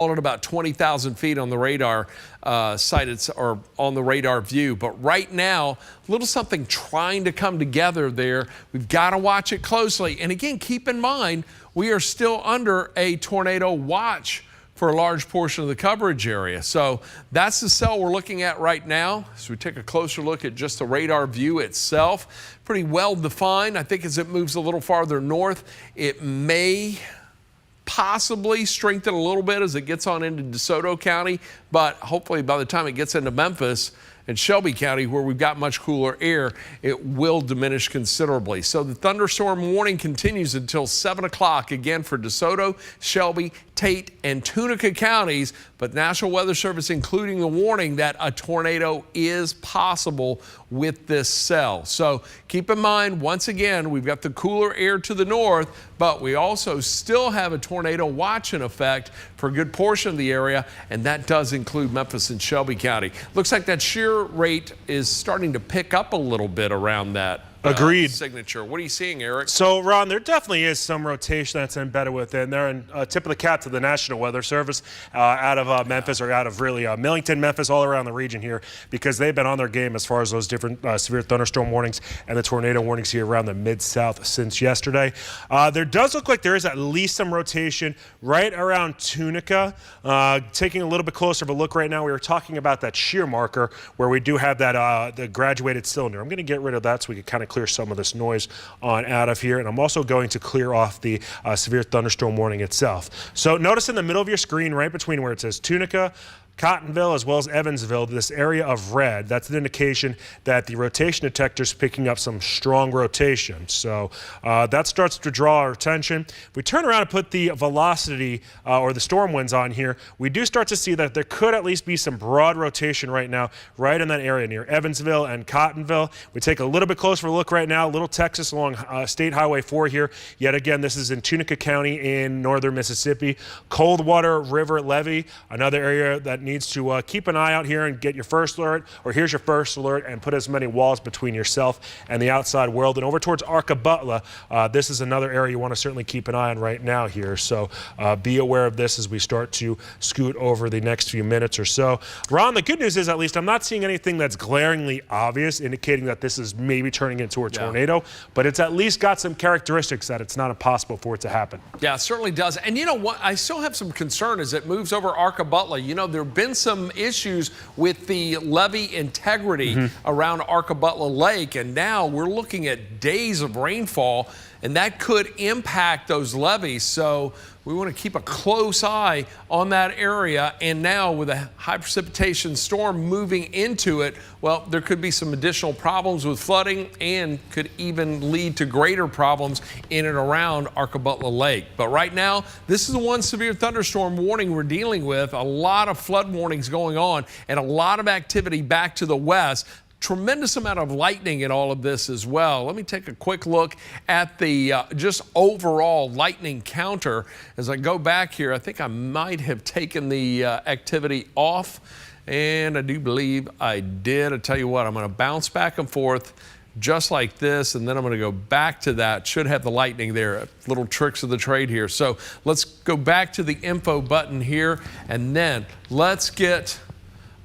at about 20,000 feet on the radar sighted or on the radar view. But right now, a little something trying to come together there. We've got to watch it closely. And again, keep in mind, we are still under a tornado watch for a large portion of the coverage area. So that's the cell we're looking at right now. So we take a closer look at just the radar view itself. Pretty well defined. I think as it moves a little farther north, it may possibly strengthen a little bit as it gets on into DeSoto County, but hopefully by the time it gets into Memphis and Shelby County, where we've got much cooler air, it will diminish considerably. So the thunderstorm warning continues until 7 o'clock again for DeSoto, Shelby, Tate, and Tunica counties, but National Weather Service including the warning that a tornado is possible with this cell. So keep in mind, once again, we've got the cooler air to the north, but we also still have a tornado watch in effect for a good portion of the area, and that does include Memphis and Shelby County. Looks like that shear rate is starting to pick up a little bit around that Agreed. Signature. What are you seeing, Eric? So, Ron, there definitely is some rotation that's embedded within there. And tip of the cap to the National Weather Service out of Memphis, or out of really Millington, Memphis, all around the region here, because they've been on their game as far as those different severe thunderstorm warnings and the tornado warnings here around the Mid-South since yesterday. There does look like there is at least some rotation right around Tunica. Taking a little bit closer of a look right now, we were talking about that shear marker where we do have that the graduated cylinder. I'm going to get rid of that so we can kind of clear some of this noise on out of here, and I'm also going to clear off the severe thunderstorm warning itself. So notice in the middle of your screen, right between where it says Tunica, Cottonville, as well as Evansville, this area of red, that's an indication that the rotation detector is picking up some strong rotation. So that starts to draw our attention. If we turn around and put the velocity or the storm winds on here, we do start to see that there could at least be some broad rotation right now, right in that area near Evansville and Cottonville. We take a little bit closer look right now, Little Texas along State Highway 4 here. Yet again, this is in Tunica County in northern Mississippi. Coldwater River Levee, another area that needs to keep an eye out here and get your first alert, or here's your first alert, and put as many walls between yourself and the outside world. And over towards Arcabutla, this is another area you want to certainly keep an eye on right now here. So be aware of this as we start to scoot over the next few minutes or so. Ron, the good news is at least I'm not seeing anything that's glaringly obvious indicating that this is maybe turning into a tornado, but it's at least got some characteristics that it's not impossible for it to happen. Yeah, it certainly does. And you know what? I still have some concern as it moves over Arcabutla. You know, there have been some issues with the levee integrity around Arcabutla Lake, and now we're looking at days of rainfall, and that could impact those levees. So we want to keep a close eye on that area. And now with a high precipitation storm moving into it, well, there could be some additional problems with flooding and could even lead to greater problems in and around Arcabutla Lake. But right now, this is the one severe thunderstorm warning we're dealing with. A lot of flood warnings going on and a lot of activity back to the west. Tremendous amount of lightning in all of this as well. Let me take a quick look at the just overall lightning counter. As I go back here, I think I might have taken the activity off, and I do believe I did. I tell you what, I'm going to bounce back and forth just like this, and then I'm going to go back to that. Should have the lightning there. Little tricks of the trade here. So let's go back to the info button here, and then let's get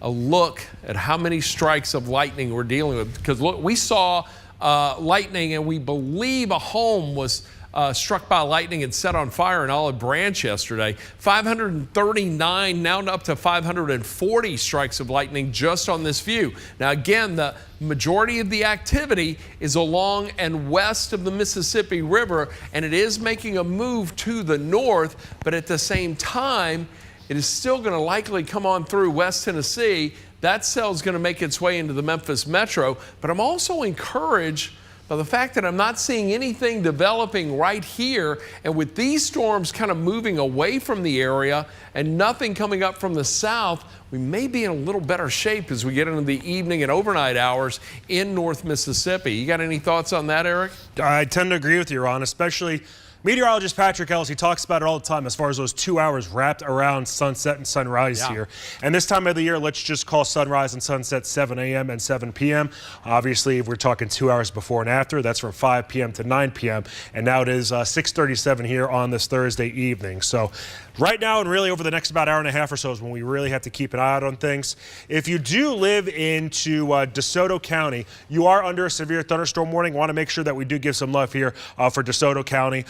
a look at how many strikes of lightning we're dealing with. Because look, we saw lightning, and we believe a home was struck by lightning and set on fire in Olive Branch yesterday. 539, now up to 540 strikes of lightning just on this view. Now again, the majority of the activity is along and west of the Mississippi River, and it is making a move to the north, but at the same time, it is still going to likely come on through West Tennessee. That cell is going to make its way into the Memphis metro. But I'm also encouraged by the fact that I'm not seeing anything developing right here. And with these storms kind of moving away from the area and nothing coming up from the south, we may be in a little better shape as we get into the evening and overnight hours in North Mississippi. You got any thoughts on that, Eric? I tend to agree with you, Ron, especially Meteorologist Patrick Ellis, he talks about it all the time as far as those 2 hours wrapped around sunset and sunrise here. And this time of the year, let's just call sunrise and sunset 7 a.m. and 7 p.m. Obviously, if we're talking 2 hours before and after, that's from 5 p.m. to 9 p.m. And now it is 6:37 here on this Thursday evening. So right now and really over the next about hour and a half or so is when we really have to keep an eye out on things. If you do live into DeSoto County, you are under a severe thunderstorm warning. Want to make sure that we do give some love here for DeSoto County.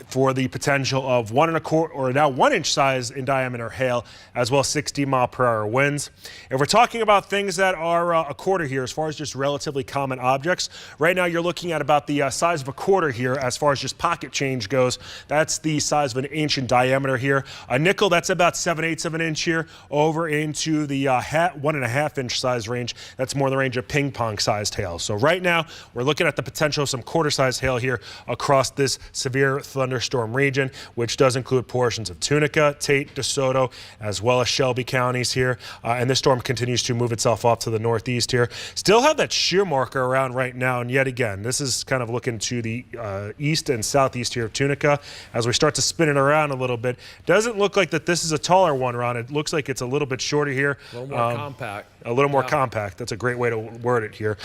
For the potential of 1 1/4 or now 1 inch size in diameter hail, as well as 60-mile-per-hour winds. If we're talking about things that are a quarter here, as far as just relatively common objects, right now you're looking at about the size of a quarter here as far as just pocket change goes. That's the size of an inch in diameter here. A nickel, that's about 7/8 of an inch here, over into the 1 1/2 inch size range. That's more the range of ping pong sized hail. So right now we're looking at the potential of some quarter size hail here across this severe thunderstorm region, which does include portions of Tunica, Tate, DeSoto, as well as Shelby counties here. And this storm continues to move itself off to the northeast here. Still have that shear marker around right now. And yet again, this is kind of looking to the east and southeast here of Tunica. As we start to spin it around a little bit, doesn't look like that this is a taller one, Ron. It looks like it's a little bit shorter here. A little more compact. A little more compact. That's a great way to word it here.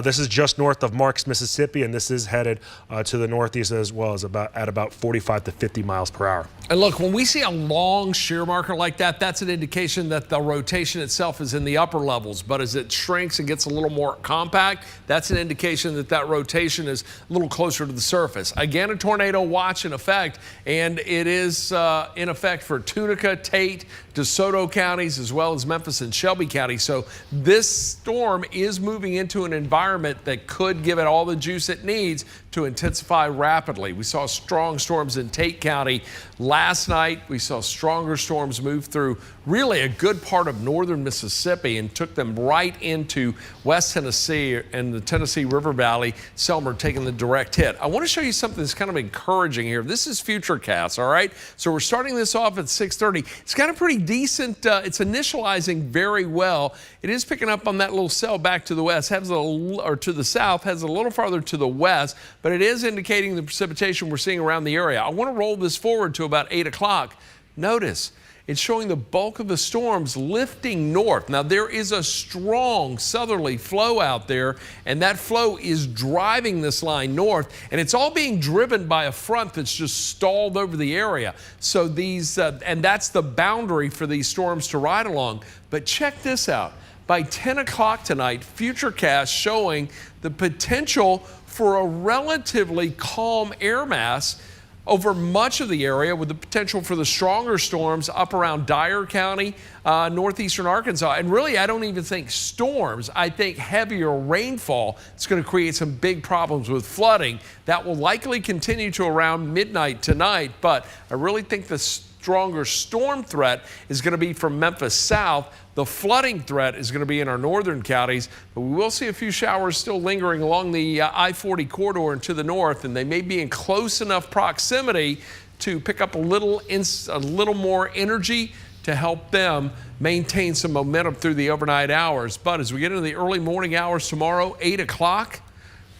This is just north of Marks, Mississippi, and this is headed to the northeast as well as at about 45 to 50 miles per hour. And look, when we see a long shear marker like that, that's an indication that the rotation itself is in the upper levels. But as it shrinks and gets a little more compact, that's an indication that that rotation is a little closer to the surface. Again, a tornado watch in effect, and it is in effect for Tunica, Tate, DeSoto counties, as well as Memphis and Shelby County. So this storm is moving into an environment that could give it all the juice it needs to intensify rapidly. We saw strong storms in Tate County last night. We saw stronger storms move through really a good part of northern Mississippi and took them right into West Tennessee and the Tennessee River Valley. Selmer taking the direct hit. I want to show you something that's kind of encouraging here. This is Futurecast, all right? So we're starting this off at 6:30. It's got a pretty decent, it's initializing very well. It is picking up on that little cell back to the west, has a little, or to the south, has a little farther to the west, but it is indicating the precipitation we're seeing around the area. I want to roll this forward to about 8 o'clock. Notice, it's showing the bulk of the storms lifting north. Now, there is a strong southerly flow out there, and that flow is driving this line north, and it's all being driven by a front that's just stalled over the area. So these, and that's the boundary for these storms to ride along. But check this out. By 10 o'clock tonight, Futurecast showing the potential for a relatively calm air mass over much of the area, with the potential for the stronger storms up around Dyer County, northeastern Arkansas. And really, I don't even think storms. I think heavier rainfall is going to create some big problems with flooding. That will likely continue to around midnight tonight, but I really think the stronger storm threat is going to be from Memphis south. The flooding threat is going to be in our northern counties, but we will see a few showers still lingering along the I-40 corridor and to the north, and they may be in close enough proximity to pick up a little more energy to help them maintain some momentum through the overnight hours. But as we get into the early morning hours tomorrow, 8 o'clock,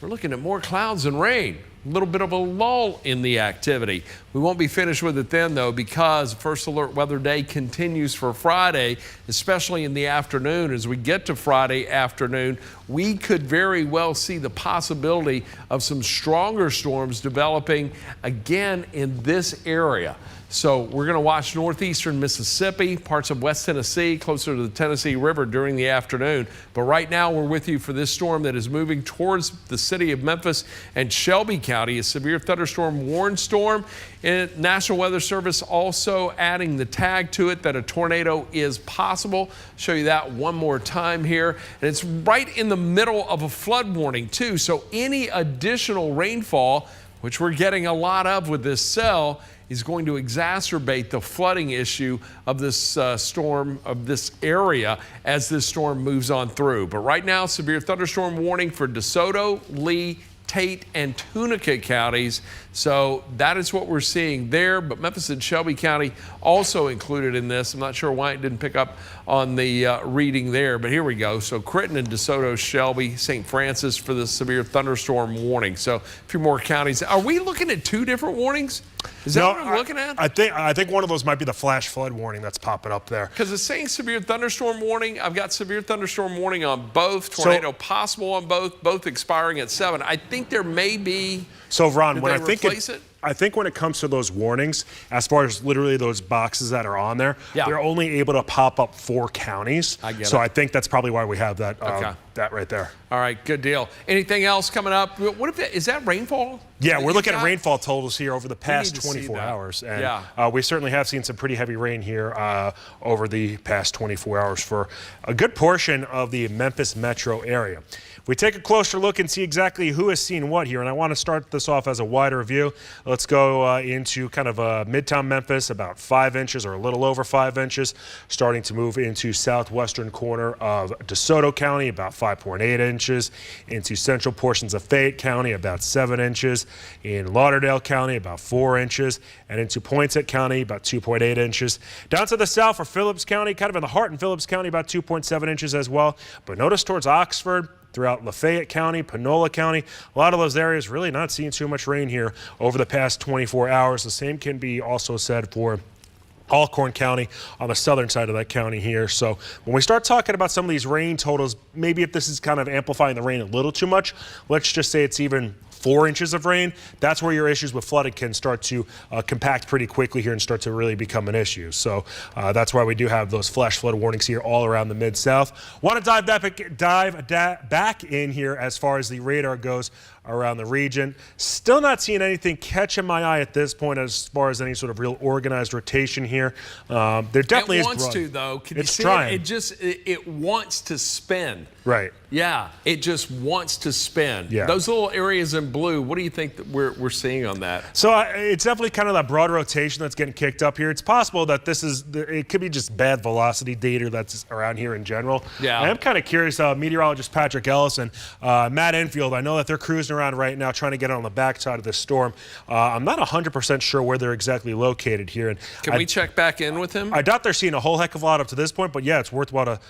we're looking at more clouds and rain. A little bit of a lull in the activity. We won't be finished with it then, though, because First Alert Weather Day continues for Friday, especially in the afternoon. As we get to Friday afternoon, we could very well see the possibility of some stronger storms developing again in this area. So we're going to watch northeastern Mississippi, parts of West Tennessee, closer to the Tennessee River during the afternoon. But right now we're with you for this storm that is moving towards the city of Memphis and Shelby County, a severe thunderstorm warned storm. And National Weather Service also adding the tag to it that a tornado is possible. Show you that one more time here. And it's right in the middle of a flood warning too. So any additional rainfall, which we're getting a lot of with this cell, is going to exacerbate the flooding issue of this storm, of this area, as this storm moves on through. But right now, severe thunderstorm warning for DeSoto, Lee, Tate, and Tunica counties. So that is what we're seeing there. But Memphis and Shelby County also included in this. I'm not sure why it didn't pick up on the reading there, but here we go. So Critton and DeSoto, Shelby, St. Francis for the severe thunderstorm warning. So a few more counties. Are we looking at 2 different warnings? Is that what I'm looking at? I think one of those might be the flash flood warning that's popping up there. Because it's saying severe thunderstorm warning. I've got severe thunderstorm warning on both, tornado possible on both expiring at 7. I think there may be. So Ron, did when they replace it? I think when it comes to those warnings, as far as literally those boxes that are on there, they're only able to pop up 4 counties. I get so it. I think that's probably why we have that that right there. All right, good deal. Anything else coming up? What if is that rainfall? Yeah, we're looking at rainfall totals here over the past 24 that. hours. And we certainly have seen some pretty heavy rain here over the past 24 hours for a good portion of the Memphis metro area. If we take a closer look and see exactly who has seen what here, and I want to start this off as a wider view. Let's go into kind of Midtown Memphis, about 5 inches or a little over 5 inches, starting to move into southwestern corner of DeSoto County, about 5.8 inches, into central portions of Fayette County, about 7 inches, in Lauderdale County, about 4 inches, and into Poinsett County, about 2.8 inches. Down to the south for Phillips County, kind of in the heart in Phillips County, about 2.7 inches as well. But notice towards Oxford, throughout Lafayette County, Panola County, a lot of those areas really not seeing too much rain here over the past 24 hours. The same can be also said for Alcorn County on the southern side of that county here. So when we start talking about some of these rain totals, maybe if this is kind of amplifying the rain a little too much, let's just say it's even 4 inches of rain, that's where your issues with flooding can start to compact pretty quickly here and start to really become an issue. So that's why we do have those flash flood warnings here all around the Mid-South. Want to dive back in here as far as the radar goes around the region. Still not seeing anything catching my eye at this point as far as any sort of real organized rotation here. There definitely is. It wants to, though. Can you see trying. It wants to spin. Right. Yeah, it just wants to spin. Yeah. Those little areas in blue, what do you think that we're seeing on that? So it's definitely kind of that broad rotation that's getting kicked up here. It's possible that it could be just bad velocity data that's around here in general. Yeah. I am kind of curious, meteorologist Patrick Ellis and Matt Enfield, I know that they're cruising around right now trying to get on the backside of this storm. I'm not 100% sure where they're exactly located here. And Can we check back in with him? I doubt they're seeing a whole heck of a lot up to this point, but yeah, it's worthwhile to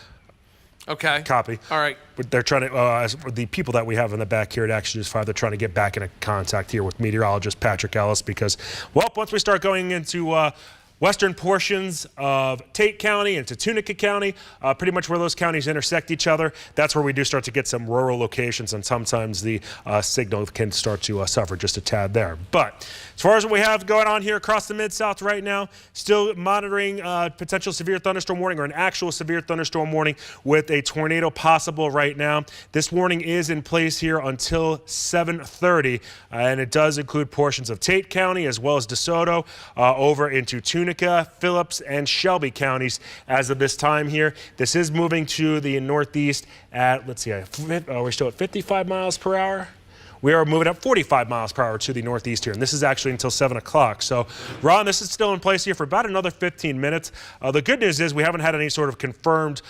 copy. All right. But they're trying to, as the people that we have in the back here at Action News 5, they're trying to get back into contact here with meteorologist Patrick Ellis because, well, once we start going into western portions of Tate County into Tunica County, pretty much where those counties intersect each other, that's where we do start to get some rural locations, and sometimes the signal can start to suffer just a tad there. But as far as what we have going on here across the Mid-South right now, still monitoring potential severe thunderstorm warning or an actual severe thunderstorm warning with a tornado possible right now. This warning is in place here until 7:30, and it does include portions of Tate County as well as DeSoto over into Tunica, Phillips, and Shelby counties as of this time here. This is moving to the northeast at, let's see, we're still at 55 miles per hour. We are moving up 45 miles per hour to the northeast here, and this is actually until 7 o'clock. So, Ron, this is still in place here for about another 15 minutes. The good news is we haven't had any sort of confirmed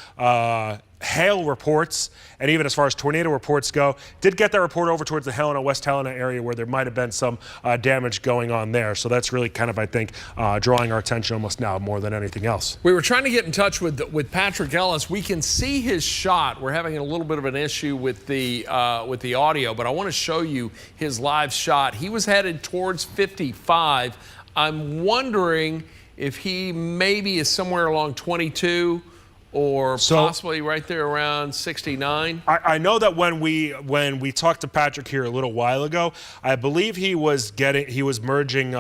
hail reports, and even as far as tornado reports go, did get that report over towards the Helena, West Helena area where there might have been some damage going on there. So that's really kind of, I think, drawing our attention almost now more than anything else. We were trying to get in touch with Patrick Ellis. We can see his shot. We're having a little bit of an issue with the audio, but I want to show you his live shot. He was headed towards 55. I'm wondering if he maybe is somewhere along 22 or possibly right there around 69. I know that when we talked to Patrick here a little while ago, I believe he was merging,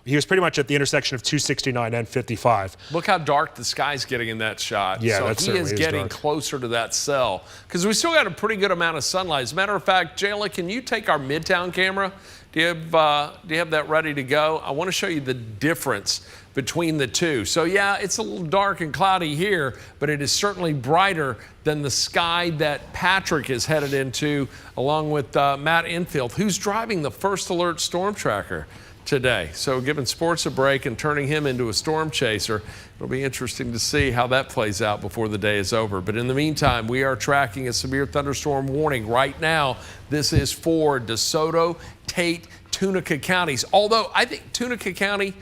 he was pretty much at the intersection of 269 and 55. Look how dark the sky's getting in that shot. Yeah, so that he is getting dark. closer to that cell because we still got a pretty good amount of sunlight. As a matter of fact, Jayla, can you take our Midtown camera? Do you have that ready to go? I want to show you the difference between the two. So yeah, it's a little dark and cloudy here, but it is certainly brighter than the sky that Patrick is headed into, along with Matt Enfield, who's driving the First Alert Storm Tracker. today. So giving sports a break and turning him into a storm chaser. It'll be interesting to see how that plays out before the day is over. But in the meantime, we are tracking a severe thunderstorm warning right now. This is for DeSoto, Tate, Tunica counties. Although I think Tunica County,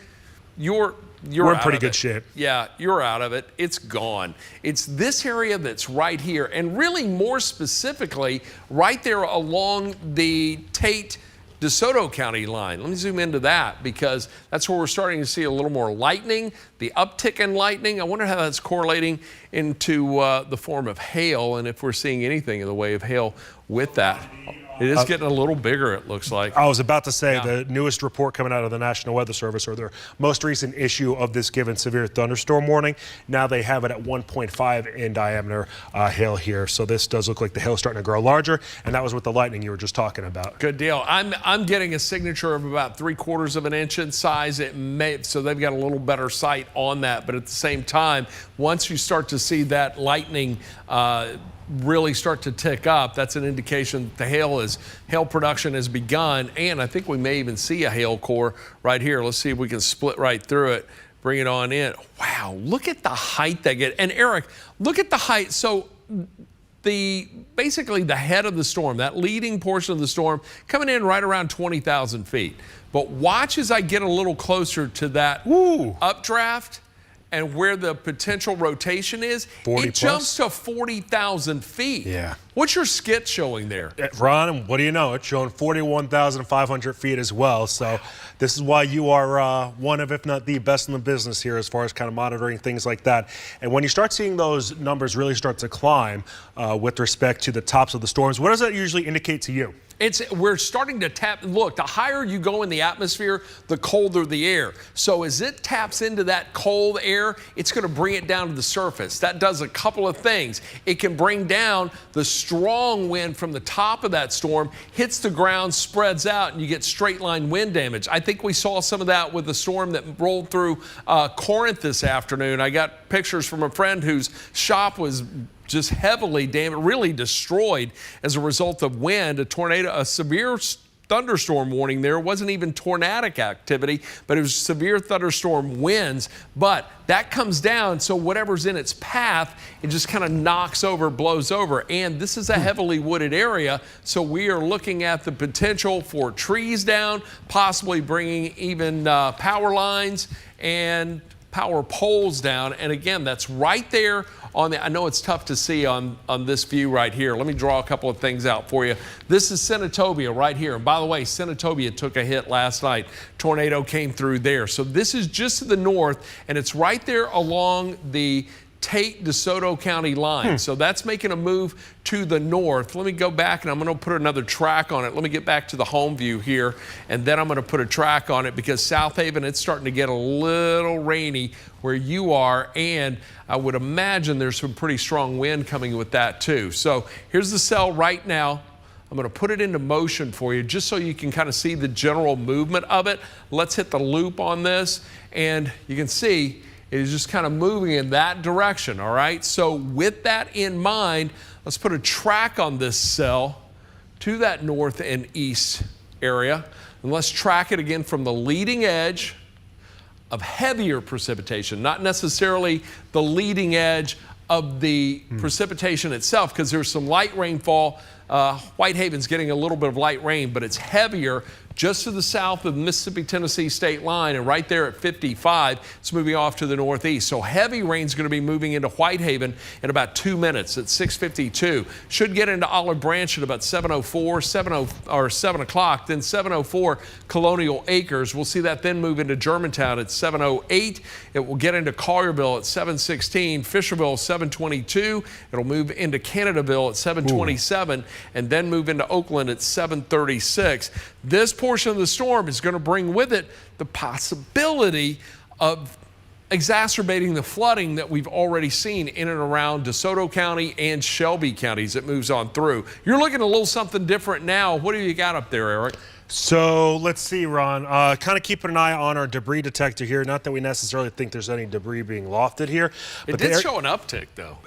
we're in pretty good shape. Yeah, you're out of it. It's gone. It's this area that's right here, and really more specifically, right there along the Tate DeSoto County line. Let me zoom into that because that's where we're starting to see a little more lightning, the uptick in lightning. I wonder how that's correlating into the form of hail and if we're seeing anything in the way of hail with that. It is getting a little bigger, it looks like. I was about to say, the newest report coming out of the National Weather Service, or their most recent issue of this given severe thunderstorm warning, now they have it at 1.5 in diameter hail here. So this does look like the hail is starting to grow larger, and that was with the lightning you were just talking about. Good deal. I'm getting a signature of about 3/4 of an inch in size. So they've got a little better sight on that. But at the same time, once you start to see that lightning really start to tick up, that's an indication that the hail production has begun, and I think we may even see a hail core right here. Let's see if we can split right through it, bring it on in. Wow, look at the height they get. And Eric, look at the height. So basically the head of the storm, that leading portion of the storm, coming in right around 20,000 feet. But watch as I get a little closer to that updraft and where the potential rotation is, it jumps to 40,000 feet. Yeah. What's your skit showing there? Ron, what do you know? It's showing 41,500 feet as well. So this is why you are one of, if not the best in the business here as far as kind of monitoring things like that. And when you start seeing those numbers really start to climb with respect to the tops of the storms, what does that usually indicate to you? We're starting to tap. Look, the higher you go in the atmosphere, the colder the air. So as it taps into that cold air, it's going to bring it down to the surface. That does a couple of things. It can bring down the strong wind from the top of that storm, hits the ground, spreads out, and you get straight line wind damage. I think we saw some of that with the storm that rolled through Corinth this afternoon. I got pictures from a friend whose shop was just heavily damaged, really destroyed as a result of wind, a tornado, a severe thunderstorm warning there. It wasn't even tornadic activity, but it was severe thunderstorm winds. But that comes down, so whatever's in its path, it just kind of knocks over, blows over. And this is a heavily wooded area, so we are looking at the potential for trees down, possibly bringing even power lines and power poles down. And again, that's right there on the, I know it's tough to see on this view right here. Let me draw a couple of things out for you. This is Senatobia right here. And by the way, Senatobia took a hit last night. Tornado came through there. So this is just to the north, and it's right there along the Tate DeSoto County line. So that's making a move to the north. Let me go back and I'm going to put another track on it. Let me get back to the home view here, and then I'm going to put a track on it because South Haven, it's starting to get a little rainy where you are, and I would imagine there's some pretty strong wind coming with that too. So here's the cell right now. I'm going to put it into motion for you just so you can kind of see the general movement of it. Let's hit the loop on this, and you can see it is just kind of moving in that direction, all right? So with that in mind, let's put a track on this cell to that north and east area. And let's track it again from the leading edge of heavier precipitation, not necessarily the leading edge of the precipitation itself, because there's some light rainfall. Whitehaven's getting a little bit of light rain, but it's heavier just to the south of the Mississippi-Tennessee state line, and right there at 55, it's moving off to the northeast. So heavy rain's going to be moving into Whitehaven in about 2 minutes at 6:52. Should get into Olive Branch at about 7:04, 7 o'clock. Then 7:04, Colonial Acres. We'll see that then move into Germantown at 7:08. It will get into Collierville at 7:16, Fisherville 7:22. It'll move into Canadaville at 7:27, and then move into Oakland at 7:36. This portion of the storm is going to bring with it the possibility of exacerbating the flooding that we've already seen in and around DeSoto County and Shelby counties. It moves on through. You're looking at a little something different now. What do you got up there, Eric? So let's see, Ron. Kind of keeping an eye on our debris detector here. Not that we necessarily think there's any debris being lofted here. It did show an uptick, though.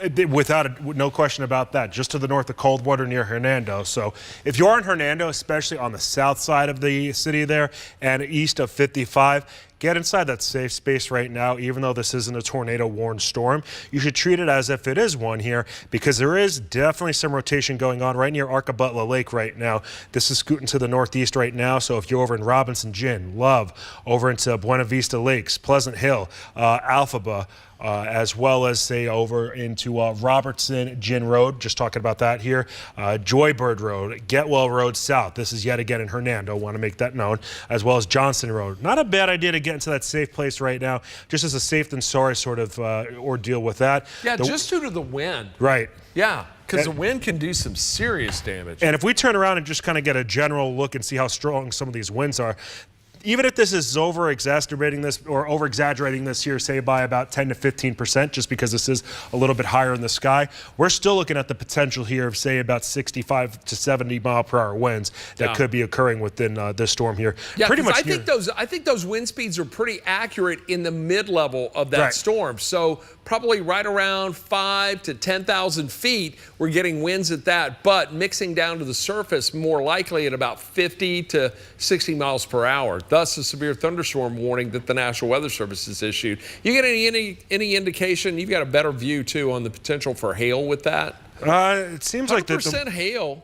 No question about that. Just to the north of Coldwater near Hernando. So if you are in Hernando, especially on the south side of the city there and east of 55, get inside that safe space right now. Even though this isn't a tornado-warned storm, you should treat it as if it is one here, because there is definitely some rotation going on right near Arcabutla Lake right now. This is scooting to the northeast right now, so if you're over in Robinson Gin, Love, over into Buena Vista Lakes, Pleasant Hill, Alphaba, as well as, say, over into Robertson Gin Road, just talking about that here, Joybird Road, Getwell Road South. This is yet again in Hernando, want to make that known, as well as Johnson Road. Not a bad idea to get into that safe place right now, just as a safe than sorry sort of ordeal with that. Yeah, just due to the wind. Right. Yeah, because the wind can do some serious damage. And if we turn around and just kind of get a general look and see how strong some of these winds are, even if this is over-exaggerating this here, say by about 10 to 15%, just because this is a little bit higher in the sky, we're still looking at the potential here of, say, about 65 to 70 mile per hour winds that could be occurring within this storm here. Yeah, pretty much. I think those wind speeds are pretty accurate in the mid-level of that storm. So probably right around 5 to 10,000 feet, we're getting winds at that, but mixing down to the surface more likely at about 50 to 60 miles per hour. Thus, a severe thunderstorm warning that the National Weather Service has issued. You get any indication? You've got a better view too on the potential for hail with that. It seems like 100% hail,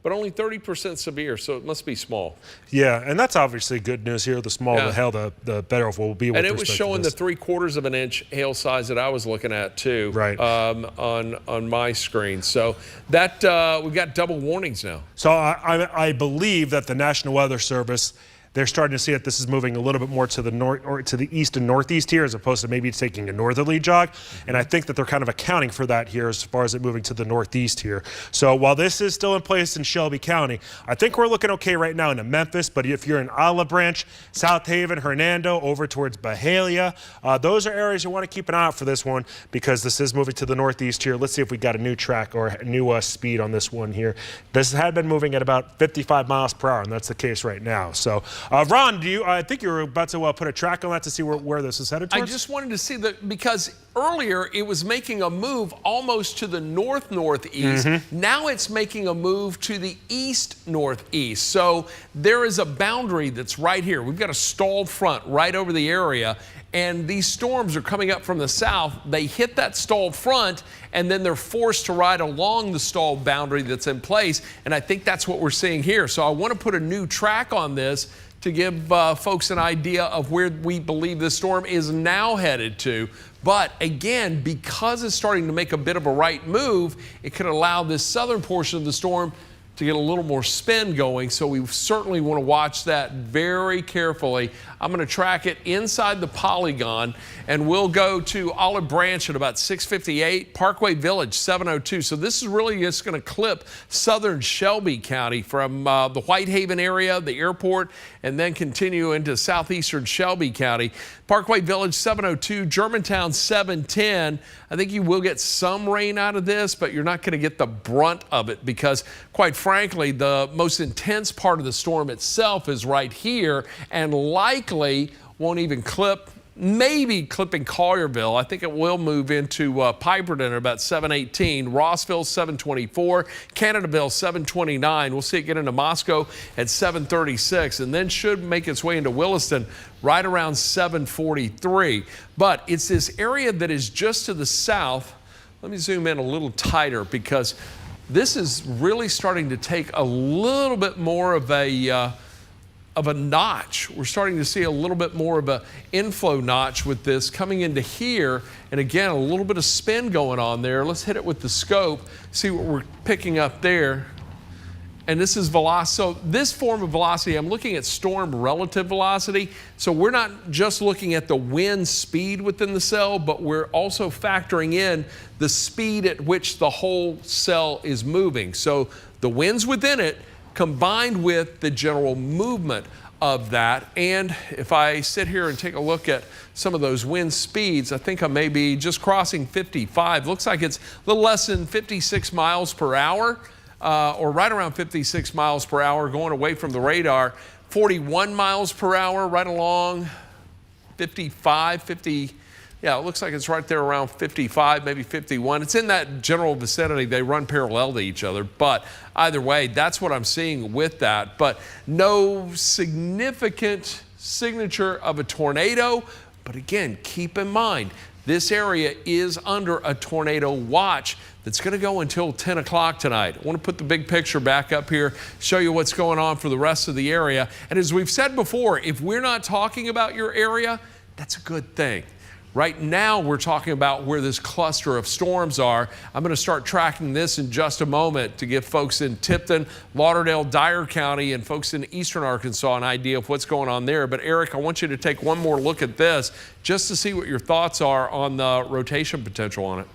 but only 30% severe, so it must be small. Yeah, and that's obviously good news here. The smaller the hail, the better off we'll be. And it was showing the 3/4 of an inch hail size that I was looking at too, on my screen. So that we've got double warnings now. So I believe that the National Weather Service, they're starting to see that this is moving a little bit more to the north or to the east and northeast here, as opposed to maybe taking a northerly jog. And I think that they're kind of accounting for that here as far as it moving to the northeast here. So while this is still in place in Shelby County, I think we're looking okay right now into Memphis. But if you're in Olive Branch, South Haven, Hernando, over towards Byhalia, those are areas you want to keep an eye out for this one, because this is moving to the northeast here. Let's see if we got a new track or a new speed on this one here. This had been moving at about 55 miles per hour, and that's the case right now. So Ron, I think you were about to put a track on that to see where this is headed towards? I just wanted to see that, because earlier it was making a move almost to the north-northeast. Now it's making a move to the east-northeast. So there is a boundary that's right here. We've got a stalled front right over the area, and these storms are coming up from the south. They hit that stalled front, and then they're forced to ride along the stalled boundary that's in place, and I think that's what we're seeing here. So I want to put a new track on this to give folks an idea of where we believe this storm is now headed to. But again, because it's starting to make a bit of a right move, it could allow this southern portion of the storm to get a little more spin going. So we certainly want to watch that very carefully. I'm going to track it inside the polygon, and we'll go to Olive Branch at about 658, Parkway Village 702. So this is really just going to clip southern Shelby County from the Whitehaven area, the airport, and then continue into southeastern Shelby County. Parkway Village 702, Germantown 710. I think you will get some rain out of this, but you're not going to get the brunt of it, because quite frankly, the most intense part of the storm itself is right here, and likely won't even clip, maybe clipping Collierville. I think it will move into Piperton at about 718, Rossville 724, Canadaville 729. We'll see it get into Moscow at 736, and then should make its way into Williston right around 743. But it's this area that is just to the south. Let me zoom in a little tighter, because this is really starting to take a little bit more of a notch. We're starting to see a little bit more of an inflow notch with this coming into here. And again, a little bit of spin going on there. Let's hit it with the scope, see what we're picking up there. And this is velocity. So this form of velocity, I'm looking at storm relative velocity. So we're not just looking at the wind speed within the cell, but we're also factoring in the speed at which the whole cell is moving. So the winds within it combined with the general movement of that. And if I sit here and take a look at some of those wind speeds, I think I may be just crossing 55. Looks like it's a little less than 56 miles per hour. Or right around 56 miles per hour going away from the radar. 41 miles per hour right along 55, 50. Yeah, it looks like it's right there around 55, maybe 51. It's in that general vicinity. They run parallel to each other. But either way, that's what I'm seeing with that. But no significant signature of a tornado. But again, keep in mind, this area is under a tornado watch that's going to go until 10 o'clock tonight. I want to put the big picture back up here, show you what's going on for the rest of the area. And as we've said before, if we're not talking about your area, that's a good thing. Right now, we're talking about where this cluster of storms are. I'm going to start tracking this in just a moment to give folks in Tipton, Lauderdale, Dyer County, and folks in eastern Arkansas an idea of what's going on there. But Eric, I want you to take one more look at this just to see what your thoughts are on the rotation potential on it.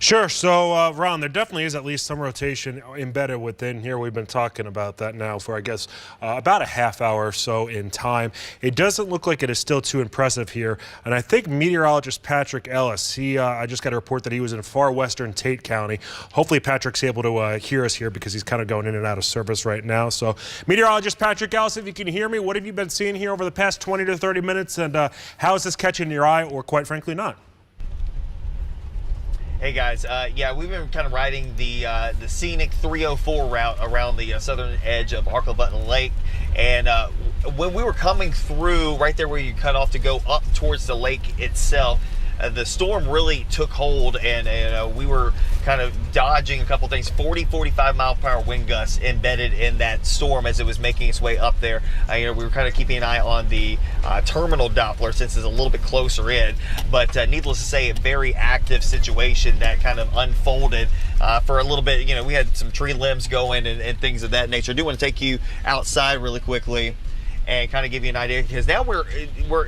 Sure. So, Ron, there definitely is at least some rotation embedded within here. We've been talking about that now for, I guess, about a half hour or so in time. It doesn't look like it is still too impressive here. And I think meteorologist Patrick Ellis, I just got a report that he was in far western Tate County. Hopefully Patrick's able to hear us here because he's kind of going in and out of service right now. So, meteorologist Patrick Ellis, if you can hear me, what have you been seeing here over the past 20 to 30 minutes? And how is this catching your eye, or quite frankly not? Hey guys, yeah, we've been kind of riding the scenic 304 route around the southern edge of Arkabutton Lake, and when we were coming through right there where you cut off to go up towards the lake itself, the storm really took hold, and we were kind of dodging a couple things. 40-45 mile per hour wind gusts embedded in that storm as it was making its way up there. We were kind of keeping an eye on the terminal Doppler since it's a little bit closer in, but needless to say, a very active situation that kind of unfolded for a little bit. We had some tree limbs going and things of that nature. I do want to take you outside really quickly and kind of give you an idea, because now we're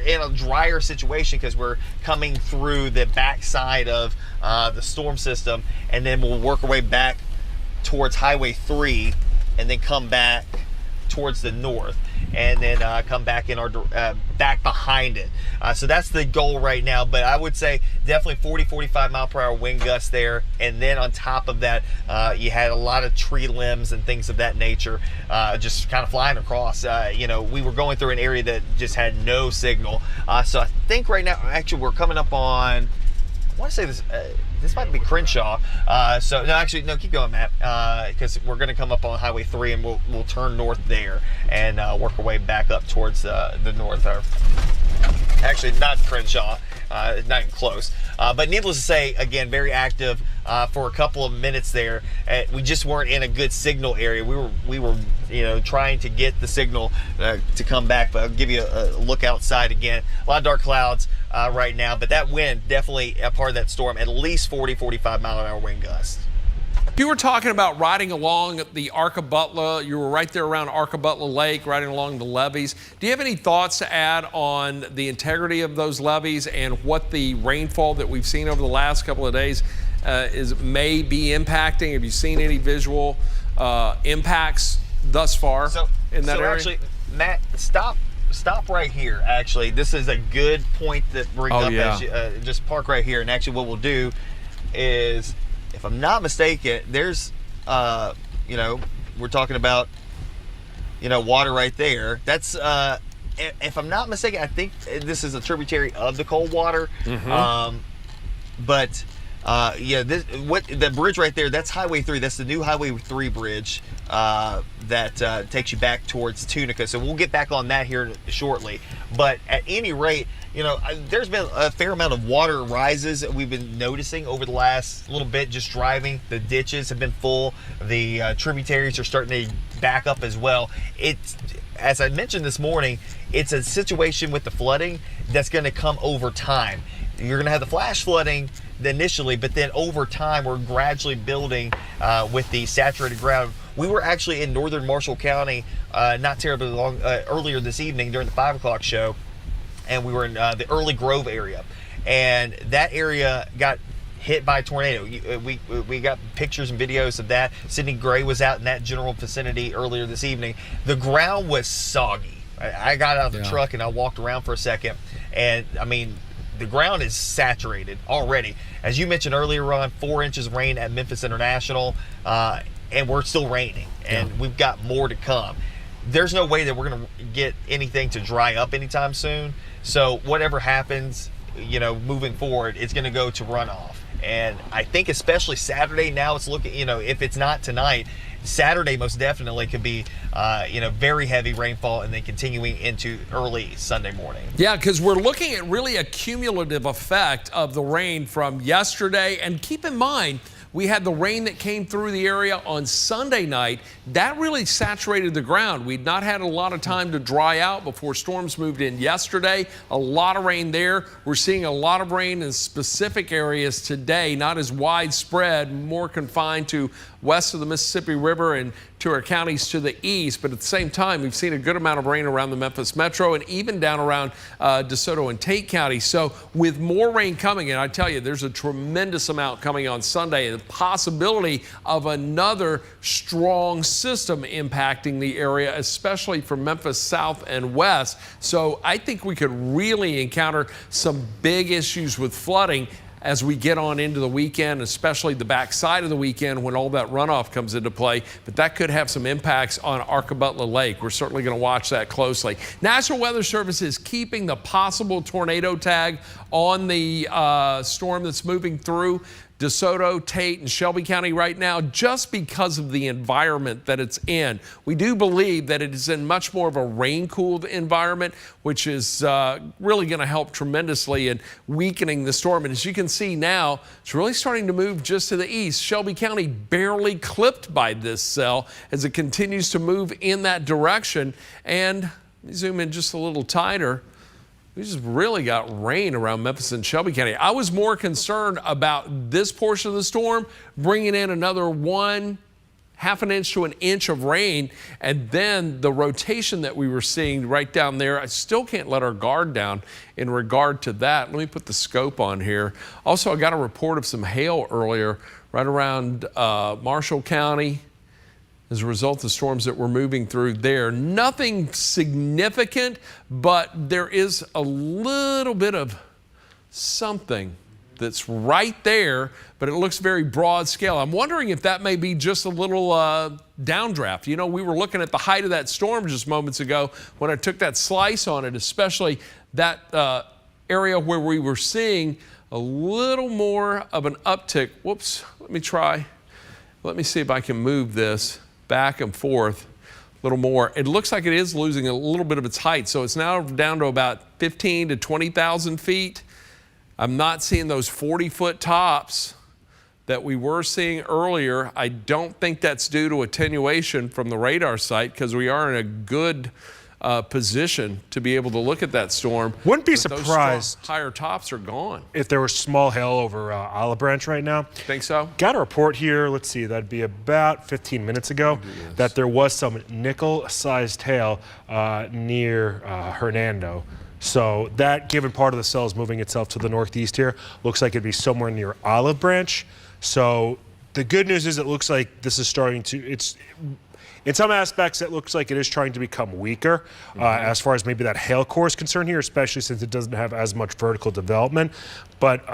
in a drier situation because we're coming through the backside of the storm system, and then we'll work our way back towards Highway 3 and then come back towards the north, and then come back in our back behind it. So that's the goal right now. But I would say definitely 40-45 mile per hour wind gusts there, and then on top of that, you had a lot of tree limbs and things of that nature just kind of flying across. We were going through an area that just had no signal. So I think right now, actually, we're coming up on, I want to say this. This might be Crenshaw. No, keep going, Matt, because we're going to come up on Highway 3 and we'll turn north there and work our way back up towards the north. Actually, not Crenshaw, not even close. But needless to say, again, very active for a couple of minutes there. We just weren't in a good signal area. We were trying to get the signal to come back. But I'll give you a look outside again. A lot of dark clouds right now, but that wind definitely a part of that storm. At least 40-45 mile an hour wind gusts. You were talking about riding along the Arkabutla. You were right there around Arkabutla Lake, riding along the levees. Do you have any thoughts to add on the integrity of those levees and what the rainfall that we've seen over the last couple of days may be impacting? Have you seen any visual impacts thus far in that area? Actually, Matt, stop right here. Actually, this is a good point that brings up. Yeah. Just park right here, and actually what we'll do is, if I'm not mistaken, there's, we're talking about, water right there. That's, if I'm not mistaken, I think this is a tributary of the cold water. Mm-hmm. The bridge right there, that's Highway 3. That's the new Highway 3 bridge that takes you back towards Tunica. So we'll get back on that here shortly. But at any rate, there's been a fair amount of water rises that we've been noticing over the last little bit just driving. The ditches have been full. The tributaries are starting to back up as well. It's, as I mentioned this morning, it's a situation with the flooding that's going to come over time. You're going to have the flash flooding initially, but then over time we're gradually building with the saturated ground. We were actually in northern Marshall County not terribly long earlier this evening during the 5 o'clock show, and we were in the Early Grove area, and that area got hit by a tornado. We got pictures and videos of that. Sidney Gray was out in that general vicinity earlier this evening. The ground was soggy. I got out of the truck and I walked around for a second, and I mean, the ground is saturated already. As you mentioned earlier, Ron, 4 inches of rain at Memphis International, and we're still raining, and we've got more to come. there's no way that we're going to get anything to dry up anytime soon. So whatever happens, moving forward, it's going to go to runoff. And I think especially Saturday, now it's looking, if it's not tonight, Saturday most definitely could be, very heavy rainfall and then continuing into early Sunday morning. Yeah, because we're looking at really a cumulative effect of the rain from yesterday. And keep in mind, we had the rain that came through the area on Sunday night. That really saturated the ground. We'd not had a lot of time to dry out before storms moved in yesterday. A lot of rain there. We're seeing a lot of rain in specific areas today, not as widespread, more confined to west of the Mississippi River and to our counties to the east. But at the same time, we've seen a good amount of rain around the Memphis metro and even down around DeSoto and Tate County. So with more rain coming, and I tell you, there's a tremendous amount coming on Sunday, and the possibility of another strong system impacting the area, especially from Memphis south and west. So I think we could really encounter some big issues with flooding as we get on into the weekend, especially the backside of the weekend when all that runoff comes into play. But that could have some impacts on Arkabutla Lake. We're certainly going to watch that closely. National Weather Service is keeping the possible tornado tag on the storm that's moving through DeSoto, Tate, and Shelby County right now, just because of the environment that it's in. We do believe that it is in much more of a rain-cooled environment, which is really going to help tremendously in weakening the storm. And as you can see now, it's really starting to move just to the east. Shelby County barely clipped by this cell as it continues to move in that direction. And let me zoom in just a little tighter. We just really got rain around Memphis and Shelby County. I was more concerned about this portion of the storm bringing in another 1/2 an inch to an inch of rain, and then the rotation that we were seeing right down there. I still can't let our guard down in regard to that. Let me put the scope on here. Also, I got a report of some hail earlier right around Marshall County as a result of storms that were moving through there. Nothing significant, but there is a little bit of something that's right there, but it looks very broad scale. I'm wondering if that may be just a little downdraft. We were looking at the height of that storm just moments ago when I took that slice on it, especially that area where we were seeing a little more of an uptick. Whoops, let me see if I can move this back and forth a little more. It looks like it is losing a little bit of its height, so it's now down to about 15 to 20,000 feet. I'm not seeing those 40-foot tops that we were seeing earlier. I don't think that's due to attenuation from the radar site, because we are in a good position to be able to look at that storm. Wouldn't be But surprised those higher tops are gone. if there was small hail over Olive Branch right now. Think so? Got a report here, let's see, that'd be about 15 minutes ago, that there was some nickel-sized hail near Hernando. So that, given part of the cell is moving itself to the northeast here, looks like it'd be somewhere near Olive Branch. So the good news is it looks like this is starting to, in some aspects, it looks like it is trying to become weaker as far as maybe that hail core is concerned here, especially since it doesn't have as much vertical development. But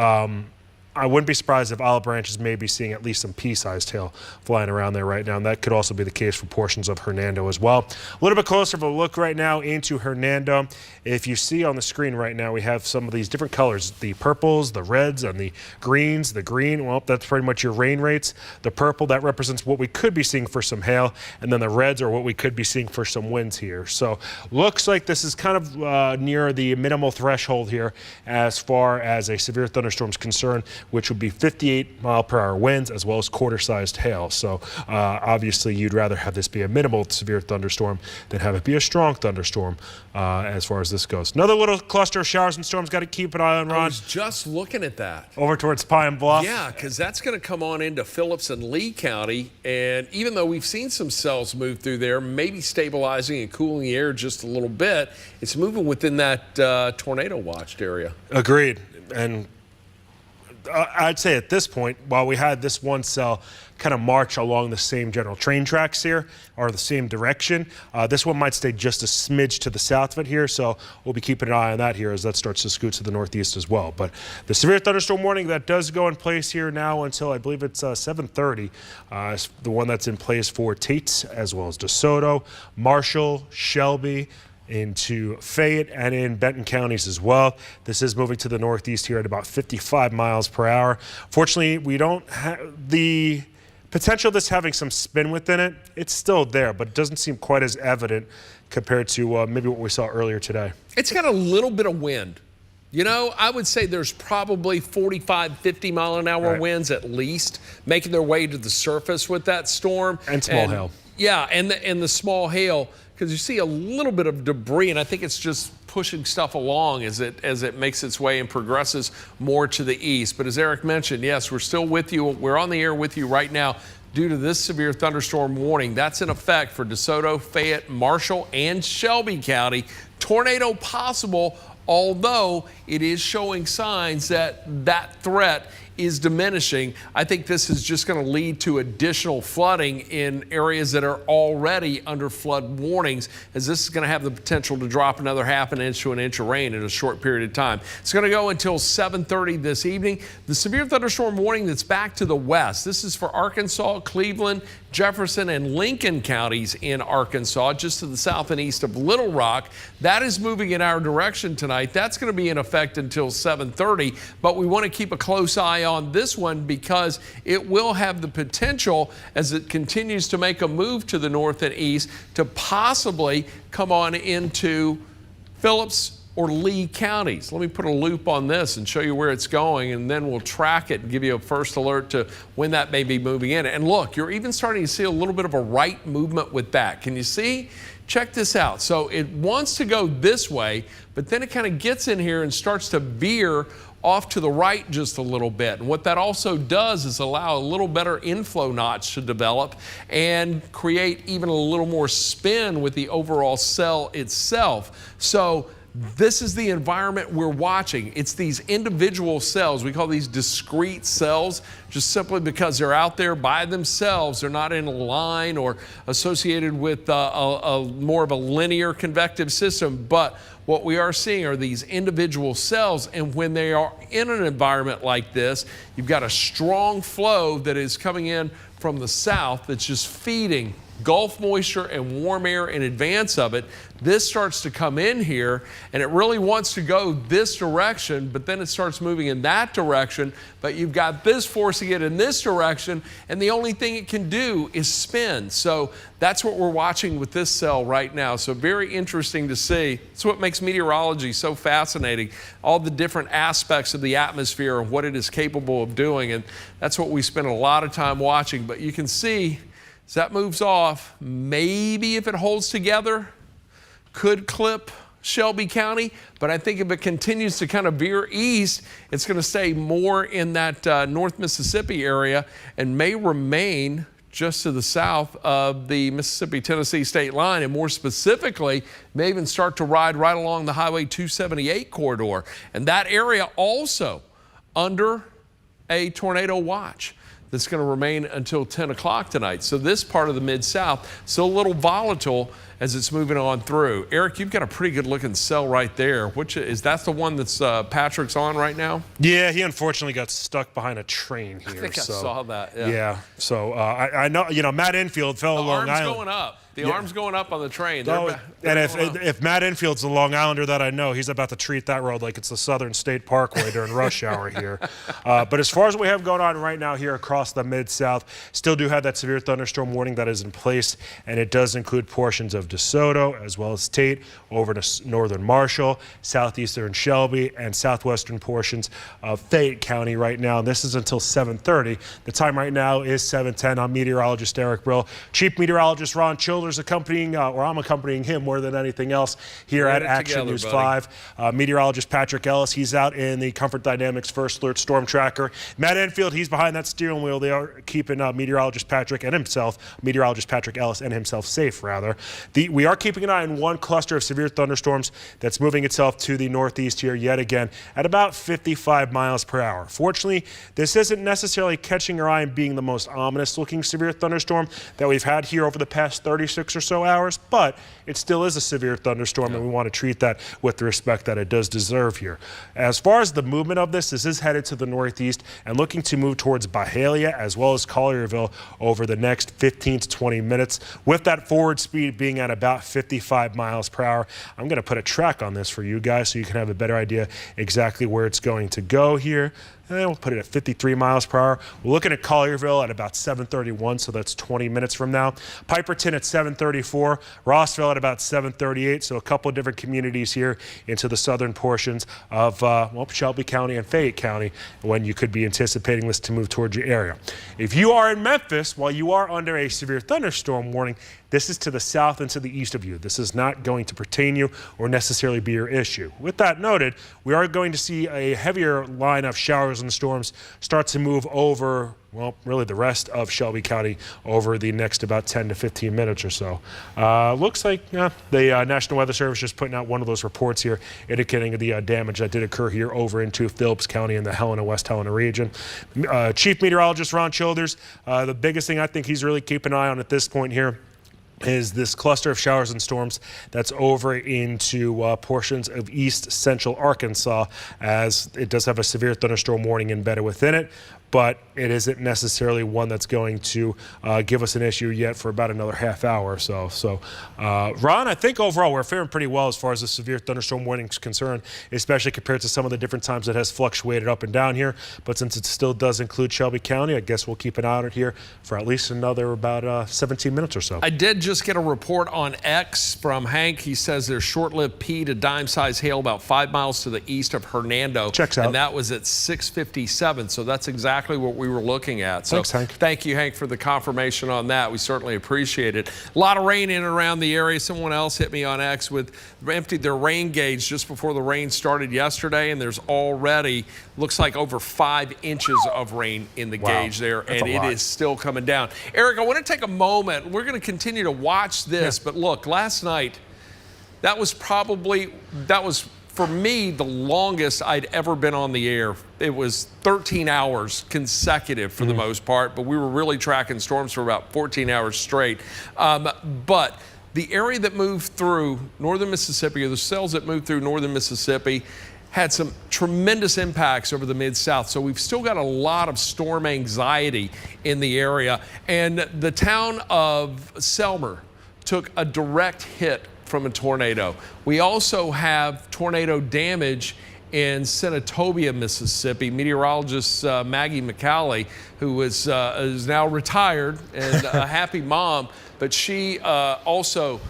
I wouldn't be surprised if Olive Branch is maybe seeing at least some pea-sized hail flying around there right now, and that could also be the case for portions of Hernando as well. A little bit closer of a look right now into Hernando. If you see on the screen right now, we have some of these different colors, the purples, the reds, and the greens. The green, well, that's pretty much your rain rates. The purple, that represents what we could be seeing for some hail, and then the reds are what we could be seeing for some winds here. So looks like this is kind of near the minimal threshold here as far as a severe thunderstorm is concerned, which would be 58-mile-per-hour winds as well as quarter-sized hail. So obviously you'd rather have this be a minimal severe thunderstorm than have it be a strong thunderstorm as far as this goes. Another little cluster of showers and storms got to keep an eye on, Ron. I was just looking at that. Over towards Pine Bluff. Yeah, because that's going to come on into Phillips and Lee County. And even though we've seen some cells move through there, maybe stabilizing and cooling the air just a little bit, it's moving within that tornado watched area. Agreed. And I'd say at this point, while we had this one cell kind of march along the same general train tracks here, or the same direction, this one might stay just a smidge to the south of it here, so we'll be keeping an eye on that here as that starts to scoot to the northeast as well. But the severe thunderstorm warning that does go in place here now until I believe it's 7:30, is the one that's in place for Tate, as well as DeSoto, Marshall, Shelby, into Fayette and in Benton counties as well. This is moving to the northeast here at about 55 miles per hour. Fortunately, we don't have the potential of this having some spin within it. It's still there, but it doesn't seem quite as evident compared to maybe what we saw earlier today. It's got a little bit of wind. You know, I would say there's probably 45, 50 mile an hour winds at least making their way to the surface with that storm. And small hail. Yeah, and the small hail, because you see a little bit of debris, and I think it's just pushing stuff along as it makes its way and progresses more to the east. But as Eric mentioned, yes, we're still with you. We're on the air with you right now due to this severe thunderstorm warning. That's in effect for DeSoto, Fayette, Marshall, and Shelby County. Tornado possible, although it is showing signs that that threat is diminishing. I think this is just going to lead to additional flooding in areas that are already under flood warnings, as this is going to have the potential to drop another half an inch to an inch of rain in a short period of time. It's going to go until 7:30 this evening. The severe thunderstorm warning that's back to the west. This is for Arkansas, Cleveland, Jefferson, and Lincoln counties in Arkansas, just to the south and east of Little Rock. That is moving in our direction tonight. That's going to be in effect until 7:30, but we want to keep a close eye on this one because it will have the potential, as it continues to make a move to the north and east, to possibly come on into Phillips or Lee counties. Let me put a loop on this and show you where it's going, and then we'll track it and give you a first alert to when that may be moving in. And look, you're even starting to see a little bit of a right movement with that. Can you see? Check this out. So it wants to go this way, but then it kind of gets in here and starts to veer off to the right just a little bit. And what that also does is allow a little better inflow notch to develop and create even a little more spin with the overall cell itself. So this is the environment we're watching. It's these individual cells. We call these discrete cells, just simply because they're out there by themselves. They're not in a line or associated with a more of a linear convective system. But what we are seeing are these individual cells, and when they are in an environment like this, you've got a strong flow that is coming in from the south that's just feeding Gulf moisture and warm air in advance of it. This starts to come in here, and it really wants to go this direction, but then it starts moving in that direction. But you've got this forcing it in this direction, and the only thing it can do is spin. So that's what we're watching with this cell right now. So very interesting to see. It's what makes meteorology so fascinating, all the different aspects of the atmosphere and what it is capable of doing. And that's what we spend a lot of time watching. But you can see, as that moves off, maybe if it holds together, could clip Shelby County, but I think if it continues to kind of veer east, it's going to stay more in that North Mississippi area and may remain just to the south of the Mississippi-Tennessee state line, and more specifically, may even start to ride right along the Highway 278 corridor. And that area also under a tornado watch that's going to remain until 10 o'clock tonight. So this part of the Mid-South still a little volatile as it's moving on through. Eric, you've got a pretty good looking cell right there. Which is that the one that's Patrick's on right now? Yeah, he unfortunately got stuck behind a train here. I think I saw that. Yeah. So I know, Matt Infield fell along Long Island. The arm's going up. The arm's going up on the train. And if Matt Infield's a Long Islander that I know, he's about to treat that road like it's the Southern State Parkway during rush hour here. But as far as what we have going on right now here across the Mid-South, still do have that severe thunderstorm warning that is in place, and it does include portions of DeSoto as well as Tate, over to northern Marshall, southeastern Shelby, and southwestern portions of Fayette County right now. And this is until 7:30. The time right now is 7:10. I'm meteorologist Eric Brill. Chief Meteorologist Ron Childers accompanying, or I'm accompanying him more than anything else here at Action News 5. Meteorologist Patrick Ellis, he's out in the Comfort Dynamics First Alert Storm Tracker. Matt Enfield, he's behind that steering wheel. They are keeping meteorologist Patrick Ellis and himself safe, rather. We are keeping an eye on one cluster of severe thunderstorms that's moving itself to the northeast here yet again at about 55 miles per hour. Fortunately, this isn't necessarily catching our eye and being the most ominous looking severe thunderstorm that we've had here over the past 36 or so hours, but it still is a severe thunderstorm, and we want to treat that with the respect that it does deserve here. As far as the movement of this is headed to the northeast and looking to move towards Byhalia as well as Collierville over the next 15 to 20 minutes, with that forward speed being at about 55 miles per hour. I'm going to put a track on this for you guys so you can have a better idea exactly where it's going to go here. And we'll put it at 53 miles per hour. We're looking at Collierville at about 7:31, so that's 20 minutes from now. Piperton at 7:34, Rossville at about 7:38, so a couple of different communities here into the southern portions of Shelby County and Fayette County when you could be anticipating this to move towards your area. If you are in Memphis, while you are under a severe thunderstorm warning, this is to the south and to the east of you. This is not going to pertain you or necessarily be your issue. With that noted, we are going to see a heavier line of showers and storms start to move over, well, really the rest of Shelby County over the next about 10 to 15 minutes or so. Looks like the National Weather Service just putting out one of those reports here indicating the damage that did occur here over into Phillips County and the Helena, West Helena region. Chief Meteorologist Ron Childers, the biggest thing I think he's really keeping an eye on at this point here is this cluster of showers and storms that's over into portions of east central Arkansas, as it does have a severe thunderstorm warning embedded within it, but it isn't necessarily one that's going to give us an issue yet for about another half hour or so. So, Ron, I think overall we're faring pretty well as far as the severe thunderstorm warning is concerned, especially compared to some of the different times it has fluctuated up and down here. But since it still does include Shelby County, I guess we'll keep an eye on it here for at least another about 17 minutes or so. I did just get a report on X from Hank. He says there's short-lived pea to dime-sized hail about 5 miles to the east of Hernando. Checks out. And that was at 6:57, so that's exactly what we were looking at. So thanks, Hank. Thank you, Hank, for the confirmation on that. We certainly appreciate it. A lot of rain in and around the area. Someone else hit me on X with emptied their rain gauge just before the rain started yesterday, and there's already, looks like over 5 inches of rain in the gauge there, and it is still coming down. Eric, I want to take a moment. We're going to continue to watch this, but look, last night, that was for me the longest I'd ever been on the air. It was 13 hours consecutive for the most part, but we were really tracking storms for about 14 hours straight. But the area that moved through northern Mississippi, or the cells that moved through northern Mississippi, had some tremendous impacts over the Mid-South. So we've still got a lot of storm anxiety in the area. And the town of Selmer took a direct hit from a tornado. We also have tornado damage in Senatobia, Mississippi. Meteorologist Maggie McCallie, who is now retired and a happy mom, but she also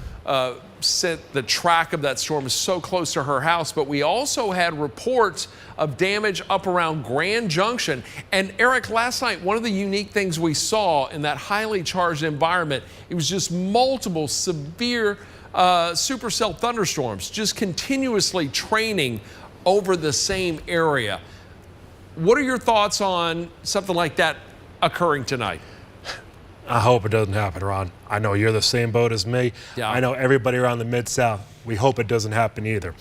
sent the track of that storm so close to her house. But we also had reports of damage up around Grand Junction. And Eric, last night, one of the unique things we saw in that highly charged environment, it was just multiple severe supercell thunderstorms just continuously training over the same area. What are your thoughts on something like that occurring tonight? I hope it doesn't happen, Ron. I know you're the same boat as me. Yeah. I know everybody around the Mid-South. We hope it doesn't happen either.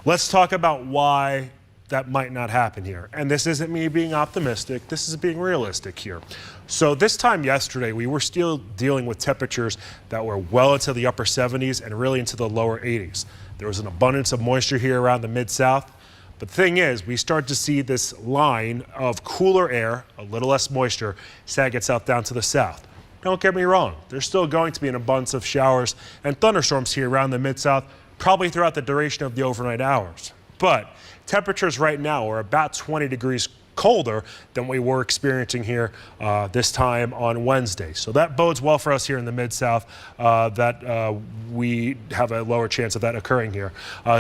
Let's talk about why that might not happen here. And this isn't me being optimistic. This is being realistic here. So this time yesterday, we were still dealing with temperatures that were well into the upper 70s and really into the lower 80s. There was an abundance of moisture here around the Mid-South. But the thing is, we start to see this line of cooler air, a little less moisture, sag itself down to the south. Don't get me wrong, there's still going to be an abundance of showers and thunderstorms here around the Mid-South, probably throughout the duration of the overnight hours. But temperatures right now are about 20 degrees colder than we were experiencing here this time on Wednesday. So that bodes well for us here in the Mid-South, that we have a lower chance of that occurring here.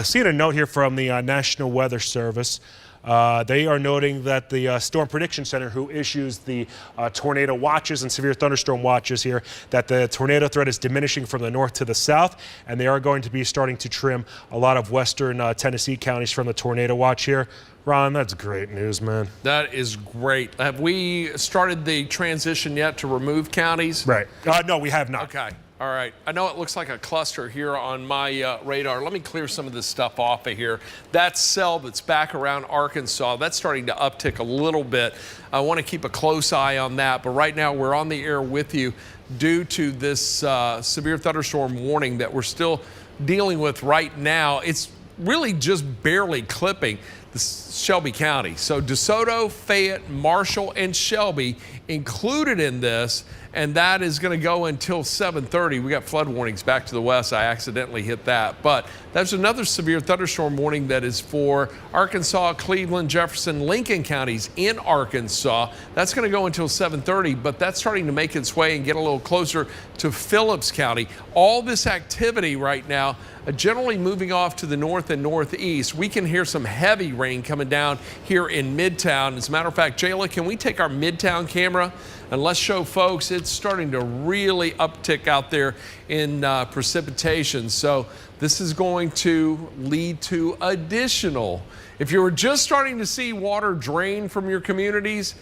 Seeing a note here from the National Weather Service. They are noting that the Storm Prediction Center, who issues the tornado watches and severe thunderstorm watches here, that the tornado threat is diminishing from the north to the south, and they are going to be starting to trim a lot of western Tennessee counties from the tornado watch here. Ron, that's great news, man. That is great. Have we started the transition yet to remove counties? Right. No, we have not. Okay. All right, I know it looks like a cluster here on my radar. Let me clear some of this stuff off of here. That cell that's back around Arkansas, that's starting to uptick a little bit. I want to keep a close eye on that, but right now we're on the air with you due to this severe thunderstorm warning that we're still dealing with right now. It's really just barely clipping the Shelby County. So DeSoto, Fayette, Marshall, and Shelby included in this, and that is going to go until 7:30. We got flood warnings back to the west. I accidentally hit that. But there's another severe thunderstorm warning that is for Arkansas, Cleveland, Jefferson, Lincoln counties in Arkansas. That's going to go until 7:30, but that's starting to make its way and get a little closer to Phillips County. All this activity right now generally moving off to the north and northeast. We can hear some heavy rain coming down here in Midtown. As a matter of fact, Jayla, can we take our Midtown camera and let's show folks it's starting to really uptick out there in precipitation. So this is going to lead to additional. If you were just starting to see water drain from your communities,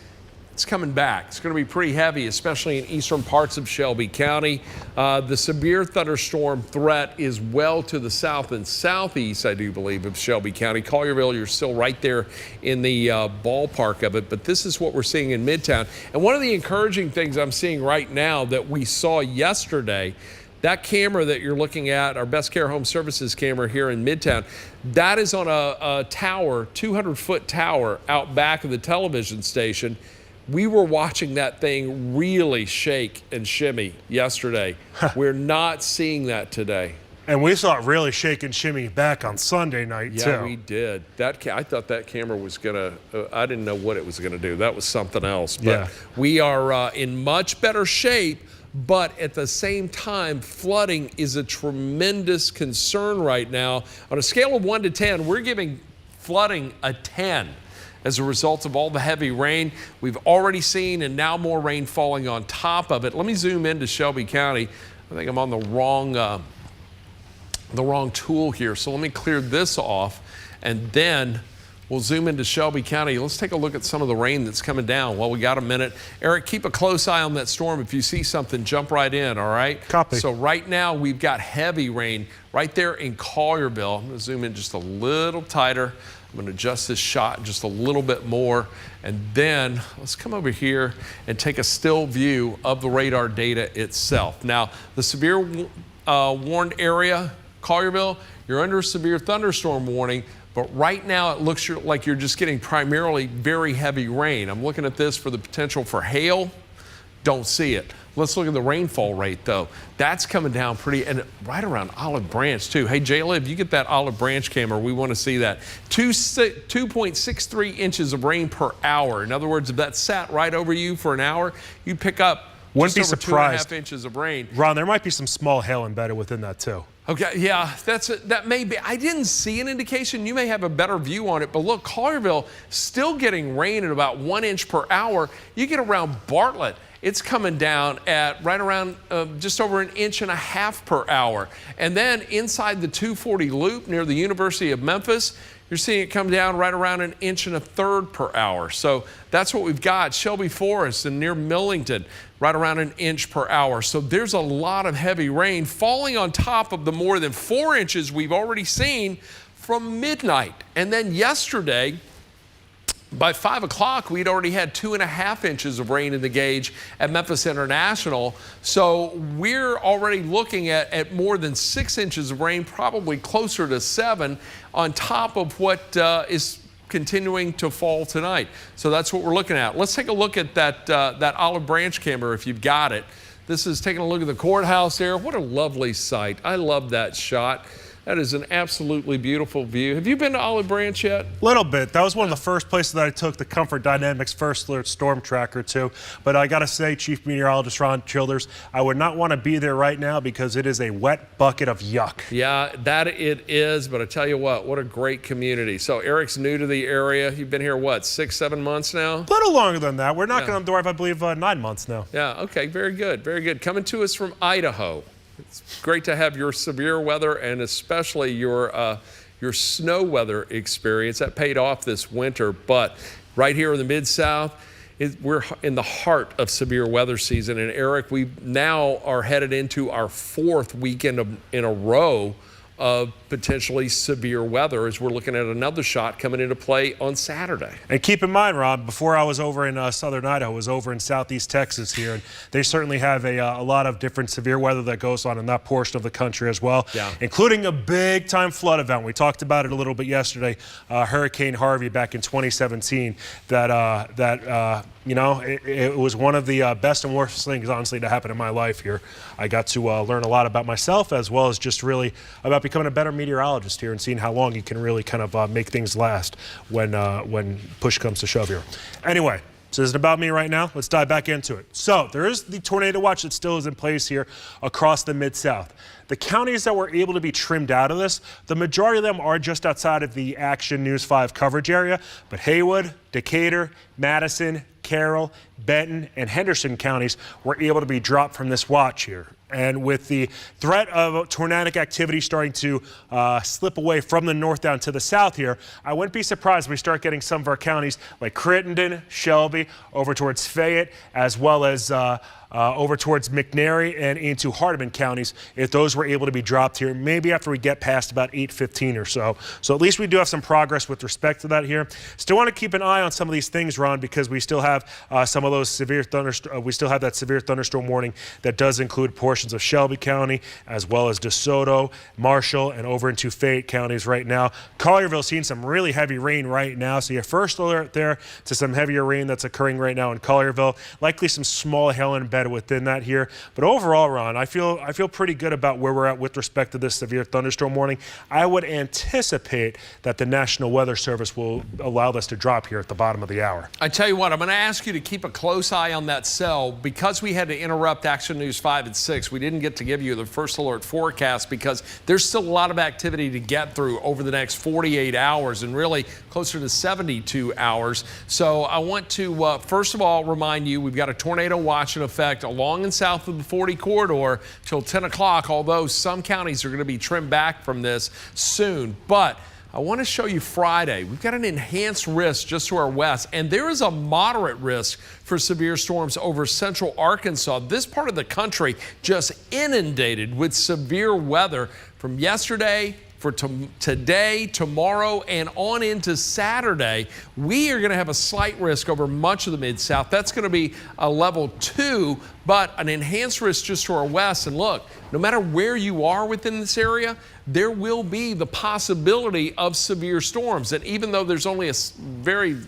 it's coming back. It's going to be pretty heavy, especially in eastern parts of Shelby County. The severe thunderstorm threat is well to the south and southeast, I do believe, of Shelby County. Collierville, you're still right there in the ballpark of it, but this is what we're seeing in Midtown. And one of the encouraging things I'm seeing right now that we saw yesterday, that camera that you're looking at, our Best Care Home Services camera here in Midtown, that is on a tower, 200-foot tower out back of the television station. We were watching that thing really shake and shimmy yesterday. We're not seeing that today. And we saw it really shake and shimmy back on Sunday night, too. Yeah, we did. I thought that camera was going to, I didn't know what it was going to do. That was something else. But yeah, we are in much better shape, but at the same time, flooding is a tremendous concern right now. On a scale of 1 to 10, we're giving flooding a 10. As a result of all the heavy rain we've already seen and now more rain falling on top of it. Let me zoom into Shelby County. I think I'm on the wrong tool here. So let me clear this off and then we'll zoom into Shelby County. Let's take a look at some of the rain that's coming down. Well, we got a minute. Eric, keep a close eye on that storm. If you see something, jump right in, all right? Copy. So right now we've got heavy rain right there in Collierville. I'm going to zoom in just a little tighter. I'm going to adjust this shot just a little bit more, and then let's come over here and take a still view of the radar data itself. Now, the severe warned area, Collierville, you're under a severe thunderstorm warning, but right now it looks like you're just getting primarily very heavy rain. I'm looking at this for the potential for hail. Don't see it. Let's look at the rainfall rate, though. That's coming down pretty, and right around Olive Branch, too. Hey, Jayla, if you get that Olive Branch camera, we want to see that. 2.63 inches of rain per hour. In other words, if that sat right over you for an hour, you'd pick up Wouldn't just be over surprised. 2.5 inches of rain. Ron, there might be some small hail embedded within that, too. Okay, yeah, that may be. I didn't see an indication. You may have a better view on it, but look, Collierville still getting rain at about 1 inch per hour. You get around Bartlett, it's coming down at right around just over 1.5 inches per hour. And then inside the 240 loop near the University of Memphis, you're seeing it come down right around 1.33 inches per hour. So that's what we've got. Shelby Forest and near Millington, right around 1 inch per hour. So there's a lot of heavy rain falling on top of the more than 4 inches we've already seen from midnight. And then yesterday, by 5 o'clock, we'd already had 2.5 inches of rain in the gauge at Memphis International. So we're already looking at more than 6 inches of rain, probably closer to 7, on top of what is continuing to fall tonight. So that's what we're looking at. Let's take a look at that Olive Branch camera if you've got it. This is taking a look at the courthouse there. What a lovely sight. I love that shot. That is an absolutely beautiful view. Have you been to Olive Branch yet? Little bit. That was one of the first places that I took the Comfort Dynamics First Alert Storm Tracker to. But I got to say, Chief Meteorologist Ron Childers, I would not want to be there right now because it is a wet bucket of yuck. Yeah, that it is. But I tell you what a great community. So Eric's new to the area. You've been here, what, 6-7 months now? A little longer than that. We're knocking on the door of, I believe, 9 months now. Yeah, okay, very good, very good. Coming to us from Idaho. It's great to have your severe weather and especially your snow weather experience. That paid off this winter, but right here in the Mid-South, we're in the heart of severe weather season. And Eric, we now are headed into our 4th weekend in a row of potentially severe weather as we're looking at another shot coming into play on Saturday. And keep in mind, Rob, before I was over in southern Idaho, I was over in southeast Texas here, and they certainly have a lot of different severe weather that goes on in that portion of the country as well, including a big-time flood event. We talked about it a little bit yesterday, Hurricane Harvey back in 2017, it was one of the best and worst things, honestly, to happen in my life here. I got to learn a lot about myself as well as just really about becoming a better meteorologist here and seeing how long you can really kind of make things last when push comes to shove here. Anyway, so this isn't about me right now. Let's dive back into it. So there is the tornado watch that still is in place here across the Mid-South. The counties that were able to be trimmed out of this, the majority of them are just outside of the Action News 5 coverage area, but Haywood, Decatur, Madison, Carroll, Benton, and Henderson counties were able to be dropped from this watch here. And with the threat of tornadic activity starting to slip away from the north down to the south here, I wouldn't be surprised if we start getting some of our counties like Crittenden, Shelby, over towards Fayette, as well as over towards McNairy and into Hardeman counties, if those were able to be dropped here, maybe after we get past about 8:15 or so. So at least we do have some progress with respect to that here. Still want to keep an eye on some of these things, Ron, because we still have some of those severe we still have that severe thunderstorm warning that does include portions of Shelby County, as well as DeSoto, Marshall, and over into Fayette counties right now. Collierville seeing some really heavy rain right now, so your first alert there to some heavier rain that's occurring right now in Collierville. Likely some small hail embedded within that here, but overall, Ron, I feel pretty good about where we're at with respect to this severe thunderstorm warning. I would anticipate that the National Weather Service will allow this to drop here at the bottom of the hour. I tell you what, I'm going to ask you to keep a close eye on that cell. Because we had to interrupt Action News 5 and 6, we didn't get to give you the first alert forecast because there's still a lot of activity to get through over the next 48 hours and really closer to 72 hours. So I want to first of all remind you we've got a tornado watch in effect along and south of the 40 corridor till 10 o'clock, although some counties are going to be trimmed back from this soon. But I want to show you Friday. We've got an enhanced risk just to our west, and there is a moderate risk for severe storms over central Arkansas. This part of the country just inundated with severe weather from yesterday for today, tomorrow, and on into Saturday. We are going to have a slight risk over much of the Mid-South. That's going to be a level 2, but an enhanced risk just to our west. And look, no matter where you are within this area, there will be the possibility of severe storms. And even though there's only a very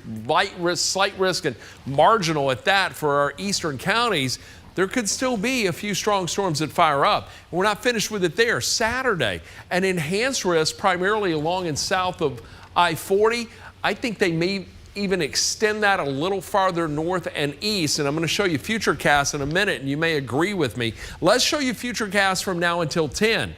slight risk and marginal at that for our eastern counties, there could still be a few strong storms that fire up. We're not finished with it there. Saturday, an enhanced risk primarily along and south of I-40. I think they may even extend that a little farther north and east. And I'm going to show you futurecasts in a minute, and you may agree with me. Let's show you futurecasts from now until 10.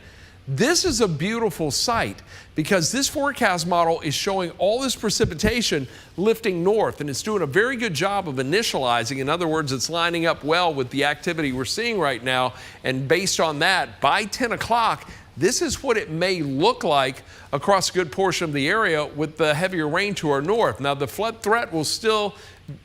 This is a beautiful sight because this forecast model is showing all this precipitation lifting north, and it's doing a very good job of initializing. In other words, it's lining up well with the activity we're seeing right now. And based on that, by 10 o'clock, this is what it may look like across a good portion of the area with the heavier rain to our north. Now, the flood threat will still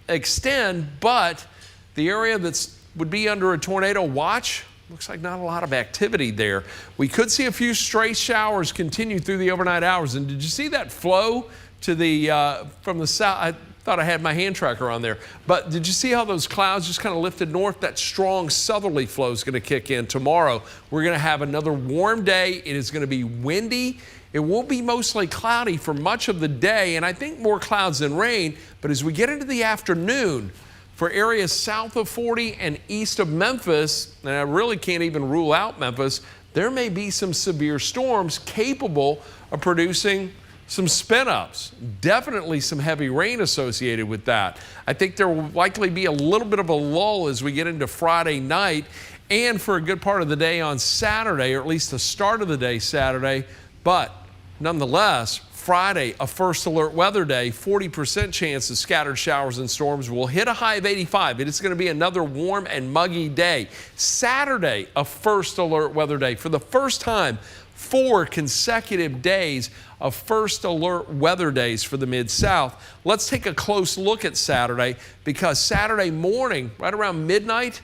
extend, but the area that would be under a tornado watch, looks like not a lot of activity there. We could see a few stray showers continue through the overnight hours. And did you see that flow to the from the south? I thought I had my hand tracker on there. But did you see how those clouds just kind of lifted north? That strong southerly flow is going to kick in tomorrow. We're going to have another warm day. It is going to be windy. It will be mostly cloudy for much of the day, and I think more clouds than rain. But as we get into the afternoon, for areas south of 40 and east of Memphis, and I really can't even rule out Memphis, there may be some severe storms capable of producing some spin-ups. Definitely some heavy rain associated with that. I think there will likely be a little bit of a lull as we get into Friday night and for a good part of the day on Saturday, or at least the start of the day Saturday. But nonetheless, Friday, a first alert weather day, 40% chance of scattered showers and storms. Will hit a high of 85. It is going to be another warm and muggy day. Saturday, a first alert weather day. For the first time, 4 consecutive days of first alert weather days for the Mid-South. Let's take a close look at Saturday, because Saturday morning, right around midnight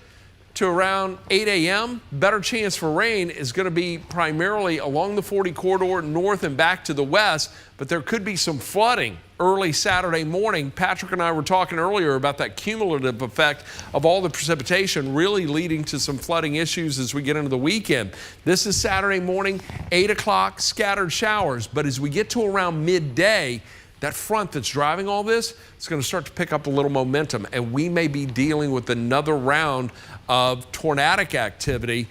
to around 8 a.m., better chance for rain is going to be primarily along the 40 corridor north and back to the west, but there could be some flooding early Saturday morning. Patrick and I were talking earlier about that cumulative effect of all the precipitation really leading to some flooding issues as we get into the weekend. This is Saturday morning, 8 o'clock, scattered showers, but as we get to around midday, that front that's driving all this is going to start to pick up a little momentum, and we may be dealing with another round of tornadic activity,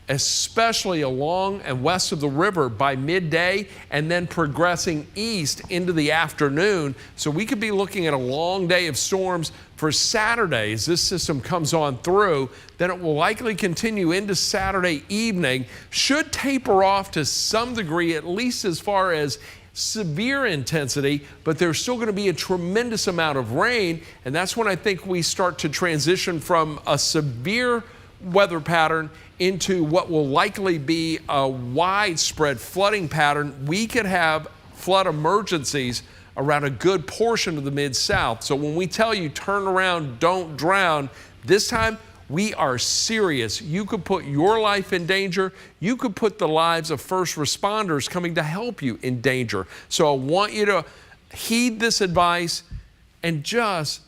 especially along and west of the river by midday, and then progressing east into the afternoon. So we could be looking at a long day of storms for Saturday as this system comes on through. Then it will likely continue into Saturday evening, should taper off to some degree, at least as far as severe intensity, but there's still going to be a tremendous amount of rain, and that's when I think we start to transition from a severe weather pattern into what will likely be a widespread flooding pattern. We could have flood emergencies around a good portion of the Mid-South. So when we tell you turn around, don't drown, this time we are serious. You could put your life in danger. You could put the lives of first responders coming to help you in danger. So I want you to heed this advice and just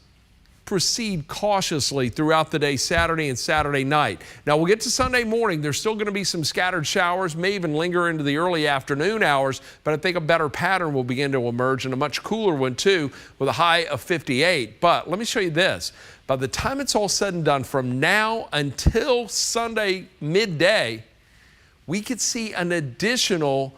proceed cautiously throughout the day, Saturday and Saturday night. Now we'll get to Sunday morning. There's still going to be some scattered showers, may even linger into the early afternoon hours, but I think a better pattern will begin to emerge, and a much cooler one too, with a high of 58. But let me show you this. By the time it's all said and done, from now until Sunday midday, we could see an additional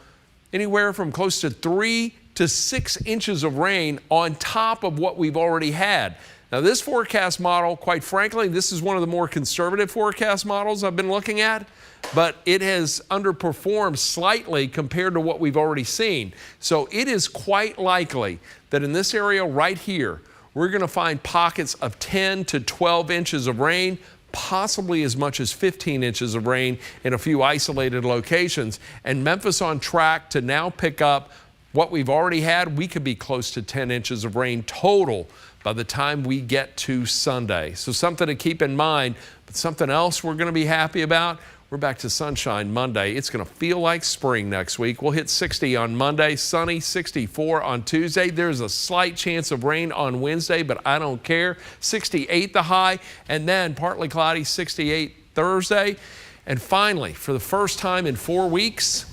anywhere from close to 3 to 6 inches of rain on top of what we've already had. Now, this forecast model, quite frankly, this is one of the more conservative forecast models I've been looking at, but it has underperformed slightly compared to what we've already seen. So it is quite likely that in this area right here, we're going to find pockets of 10 to 12 inches of rain, possibly as much as 15 inches of rain in a few isolated locations. And Memphis on track to now pick up what we've already had. We could be close to 10 inches of rain total by the time we get to Sunday. So something to keep in mind, but something else we're going to be happy about. We're back to sunshine Monday. It's going to feel like spring next week. We'll hit 60 on Monday, sunny, 64 on Tuesday. There's a slight chance of rain on Wednesday, but I don't care. 68 the high, and then partly cloudy, 68 Thursday. And finally, for the first time in 4 weeks,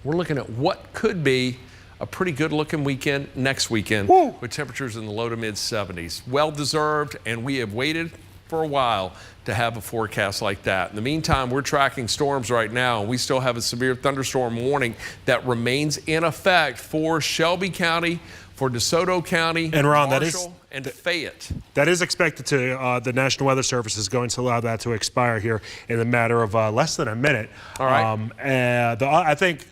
we're looking at what could be a pretty good looking weekend next weekend. Woo! With temperatures in the low to mid 70s. Well deserved, and we have waited for a while to have a forecast like that. In the meantime, we're tracking storms right now, and we still have a severe thunderstorm warning that remains in effect for Shelby County, for DeSoto County, and Ron, Marshall, and Fayette. That is expected to, the National Weather Service is going to allow that to expire here in a matter of less than a minute. All right. I think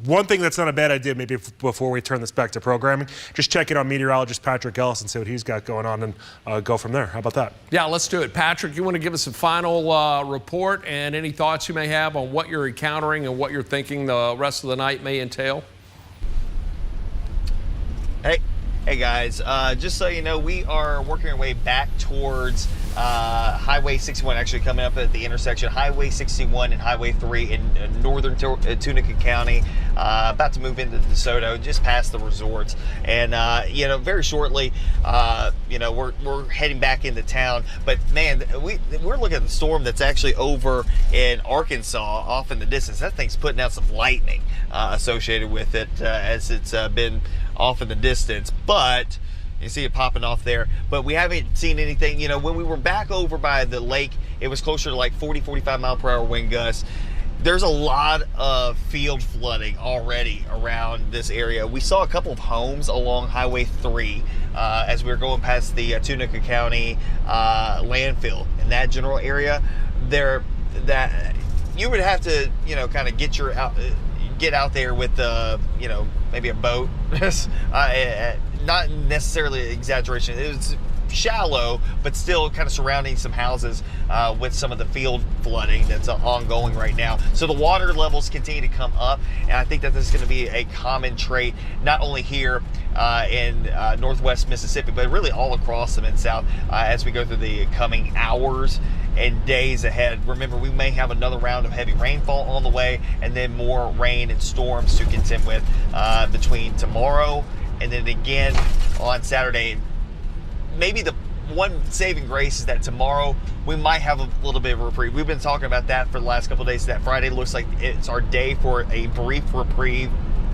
one thing that's not a bad idea, maybe before we turn this back to programming, just check in on meteorologist Patrick Ellis and see what he's got going on, and go from there. How about that? Yeah, let's do it. Patrick, you want to give us a final report and any thoughts you may have on what you're encountering and what you're thinking the rest of the night may entail? Hey guys, just so you know, we are working our way back towards Highway 61, actually coming up at the intersection Highway 61 and Highway 3 in northern Tunica County, about to move into DeSoto, just past the resorts. And you know, very shortly, you know, we're heading back into town. But man, we're looking at the storm that's actually over in Arkansas, off in the distance. That thing's putting out some lightning associated with it, as it's been off in the distance, but you see it popping off there. But we haven't seen anything. You know, when we were back over by the lake, it was closer to like 40-45 mile per hour wind gusts. There's a lot of field flooding already around this area. We saw a couple of homes along Highway 3 as we were going past the Tunica County landfill in that general area. That you would have to, you know, kind of get out there with you know, maybe a boat. Not necessarily exaggeration. It was shallow, but still kind of surrounding some houses with some of the field flooding that's ongoing right now. So the water levels continue to come up, and I think that this is going to be a common trait, not only here in northwest Mississippi, but really all across the Mid-South as we go through the coming hours and days ahead. Remember, we may have another round of heavy rainfall on the way, and then more rain and storms to contend with between tomorrow and then again on Saturday. Maybe the one saving grace is that tomorrow we might have a little bit of a reprieve. We've been talking about that for the last couple of days. That Friday looks like it's our day for a brief reprieve.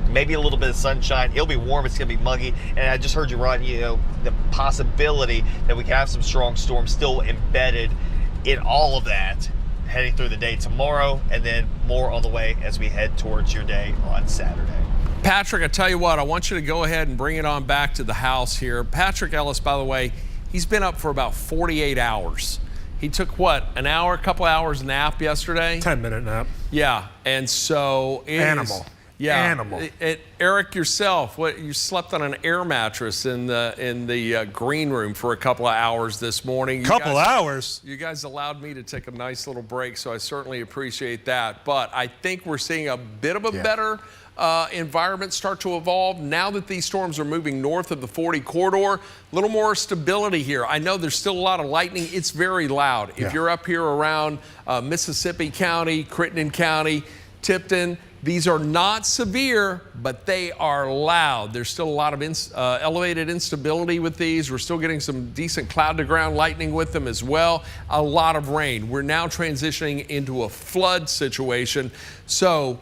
Maybe a little bit of sunshine. It'll be warm. It's going to be muggy. And I just heard you, Ron, the possibility that we can have some strong storms still embedded in all of that heading through the day tomorrow, and then more on the way as we head towards your day on Saturday. Patrick, I tell you what, I want you to go ahead and bring it on back to the house here. Patrick Ellis, by the way, he's been up for about 48 hours. He took, what, an hour, a couple hours nap yesterday? 10-minute nap. Yeah, and so Animal. Yeah, Animal. Eric, yourself, you slept on an air mattress in the green room for a couple of hours this morning. Hours? You guys allowed me to take a nice little break, so I certainly appreciate that. But I think we're seeing a bit of a better environment start to evolve now that these storms are moving north of the 40 corridor. A little more stability here. I know there's still a lot of lightning. It's very loud. If you're up here around Mississippi County, Crittenden County, Tipton, these are not severe, but they are loud. There's still a lot of elevated instability with these. We're still getting some decent cloud-to-ground lightning with them as well. A lot of rain. We're now transitioning into a flood situation. So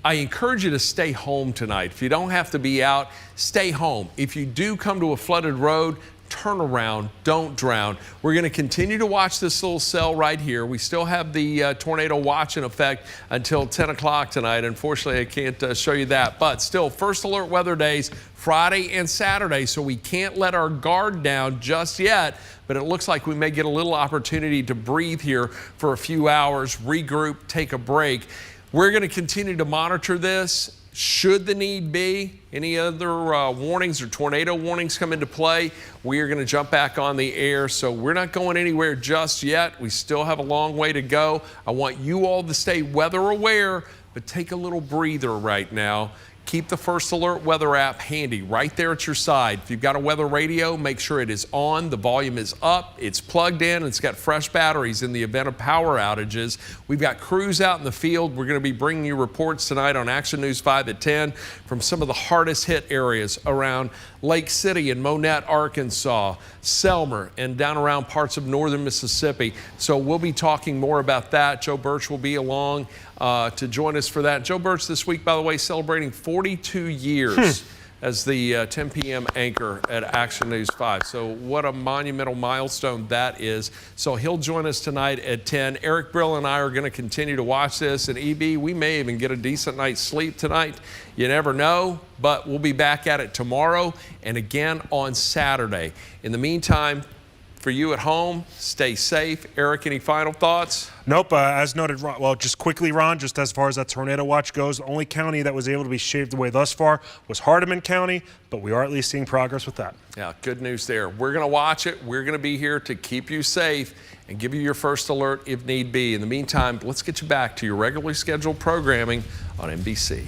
I encourage you to stay home tonight. If you don't have to be out, stay home. If you do come to a flooded road, turn around, don't drown. We're going to continue to watch this little cell right here. We still have the tornado watch in effect until 10 o'clock tonight. Unfortunately, I can't show you that. But still, first alert weather days, Friday and Saturday, so we can't let our guard down just yet. But it looks like we may get a little opportunity to breathe here for a few hours, regroup, take a break. We're going to continue to monitor this. Should the need be, any other warnings or tornado warnings come into play, we are going to jump back on the air. So we're not going anywhere just yet. We still have a long way to go. I want you all to stay weather aware, but take a little breather right now. Keep the First Alert weather app handy right there at your side. If you've got a weather radio, make sure it is on, the volume is up, it's plugged in, and it's got fresh batteries in the event of power outages. We've got crews out in the field. We're going to be bringing you reports tonight on Action News 5 at 10 from some of the hardest hit areas around Lake City and Monette, Arkansas, Selmer, and down around parts of northern Mississippi. So we'll be talking more about that. Joe Birch will be along to join us for that. Joe Birch this week, by the way, celebrating 42 years as the 10 p.m. anchor at Action News 5. So what a monumental milestone that is. So he'll join us tonight at 10. Eric Brill and I are going to continue to watch this. And EB, we may even get a decent night's sleep tonight. You never know, but we'll be back at it tomorrow and again on Saturday. In the meantime, for you at home, stay safe. Eric, any final thoughts? Nope. As noted, well, just quickly, Ron, just as far as that tornado watch goes, the only county that was able to be shaved away thus far was Hardeman County, but we are at least seeing progress with that. Yeah, good news there. We're going to watch it. We're going to be here to keep you safe and give you your first alert if need be. In the meantime, let's get you back to your regularly scheduled programming on NBC.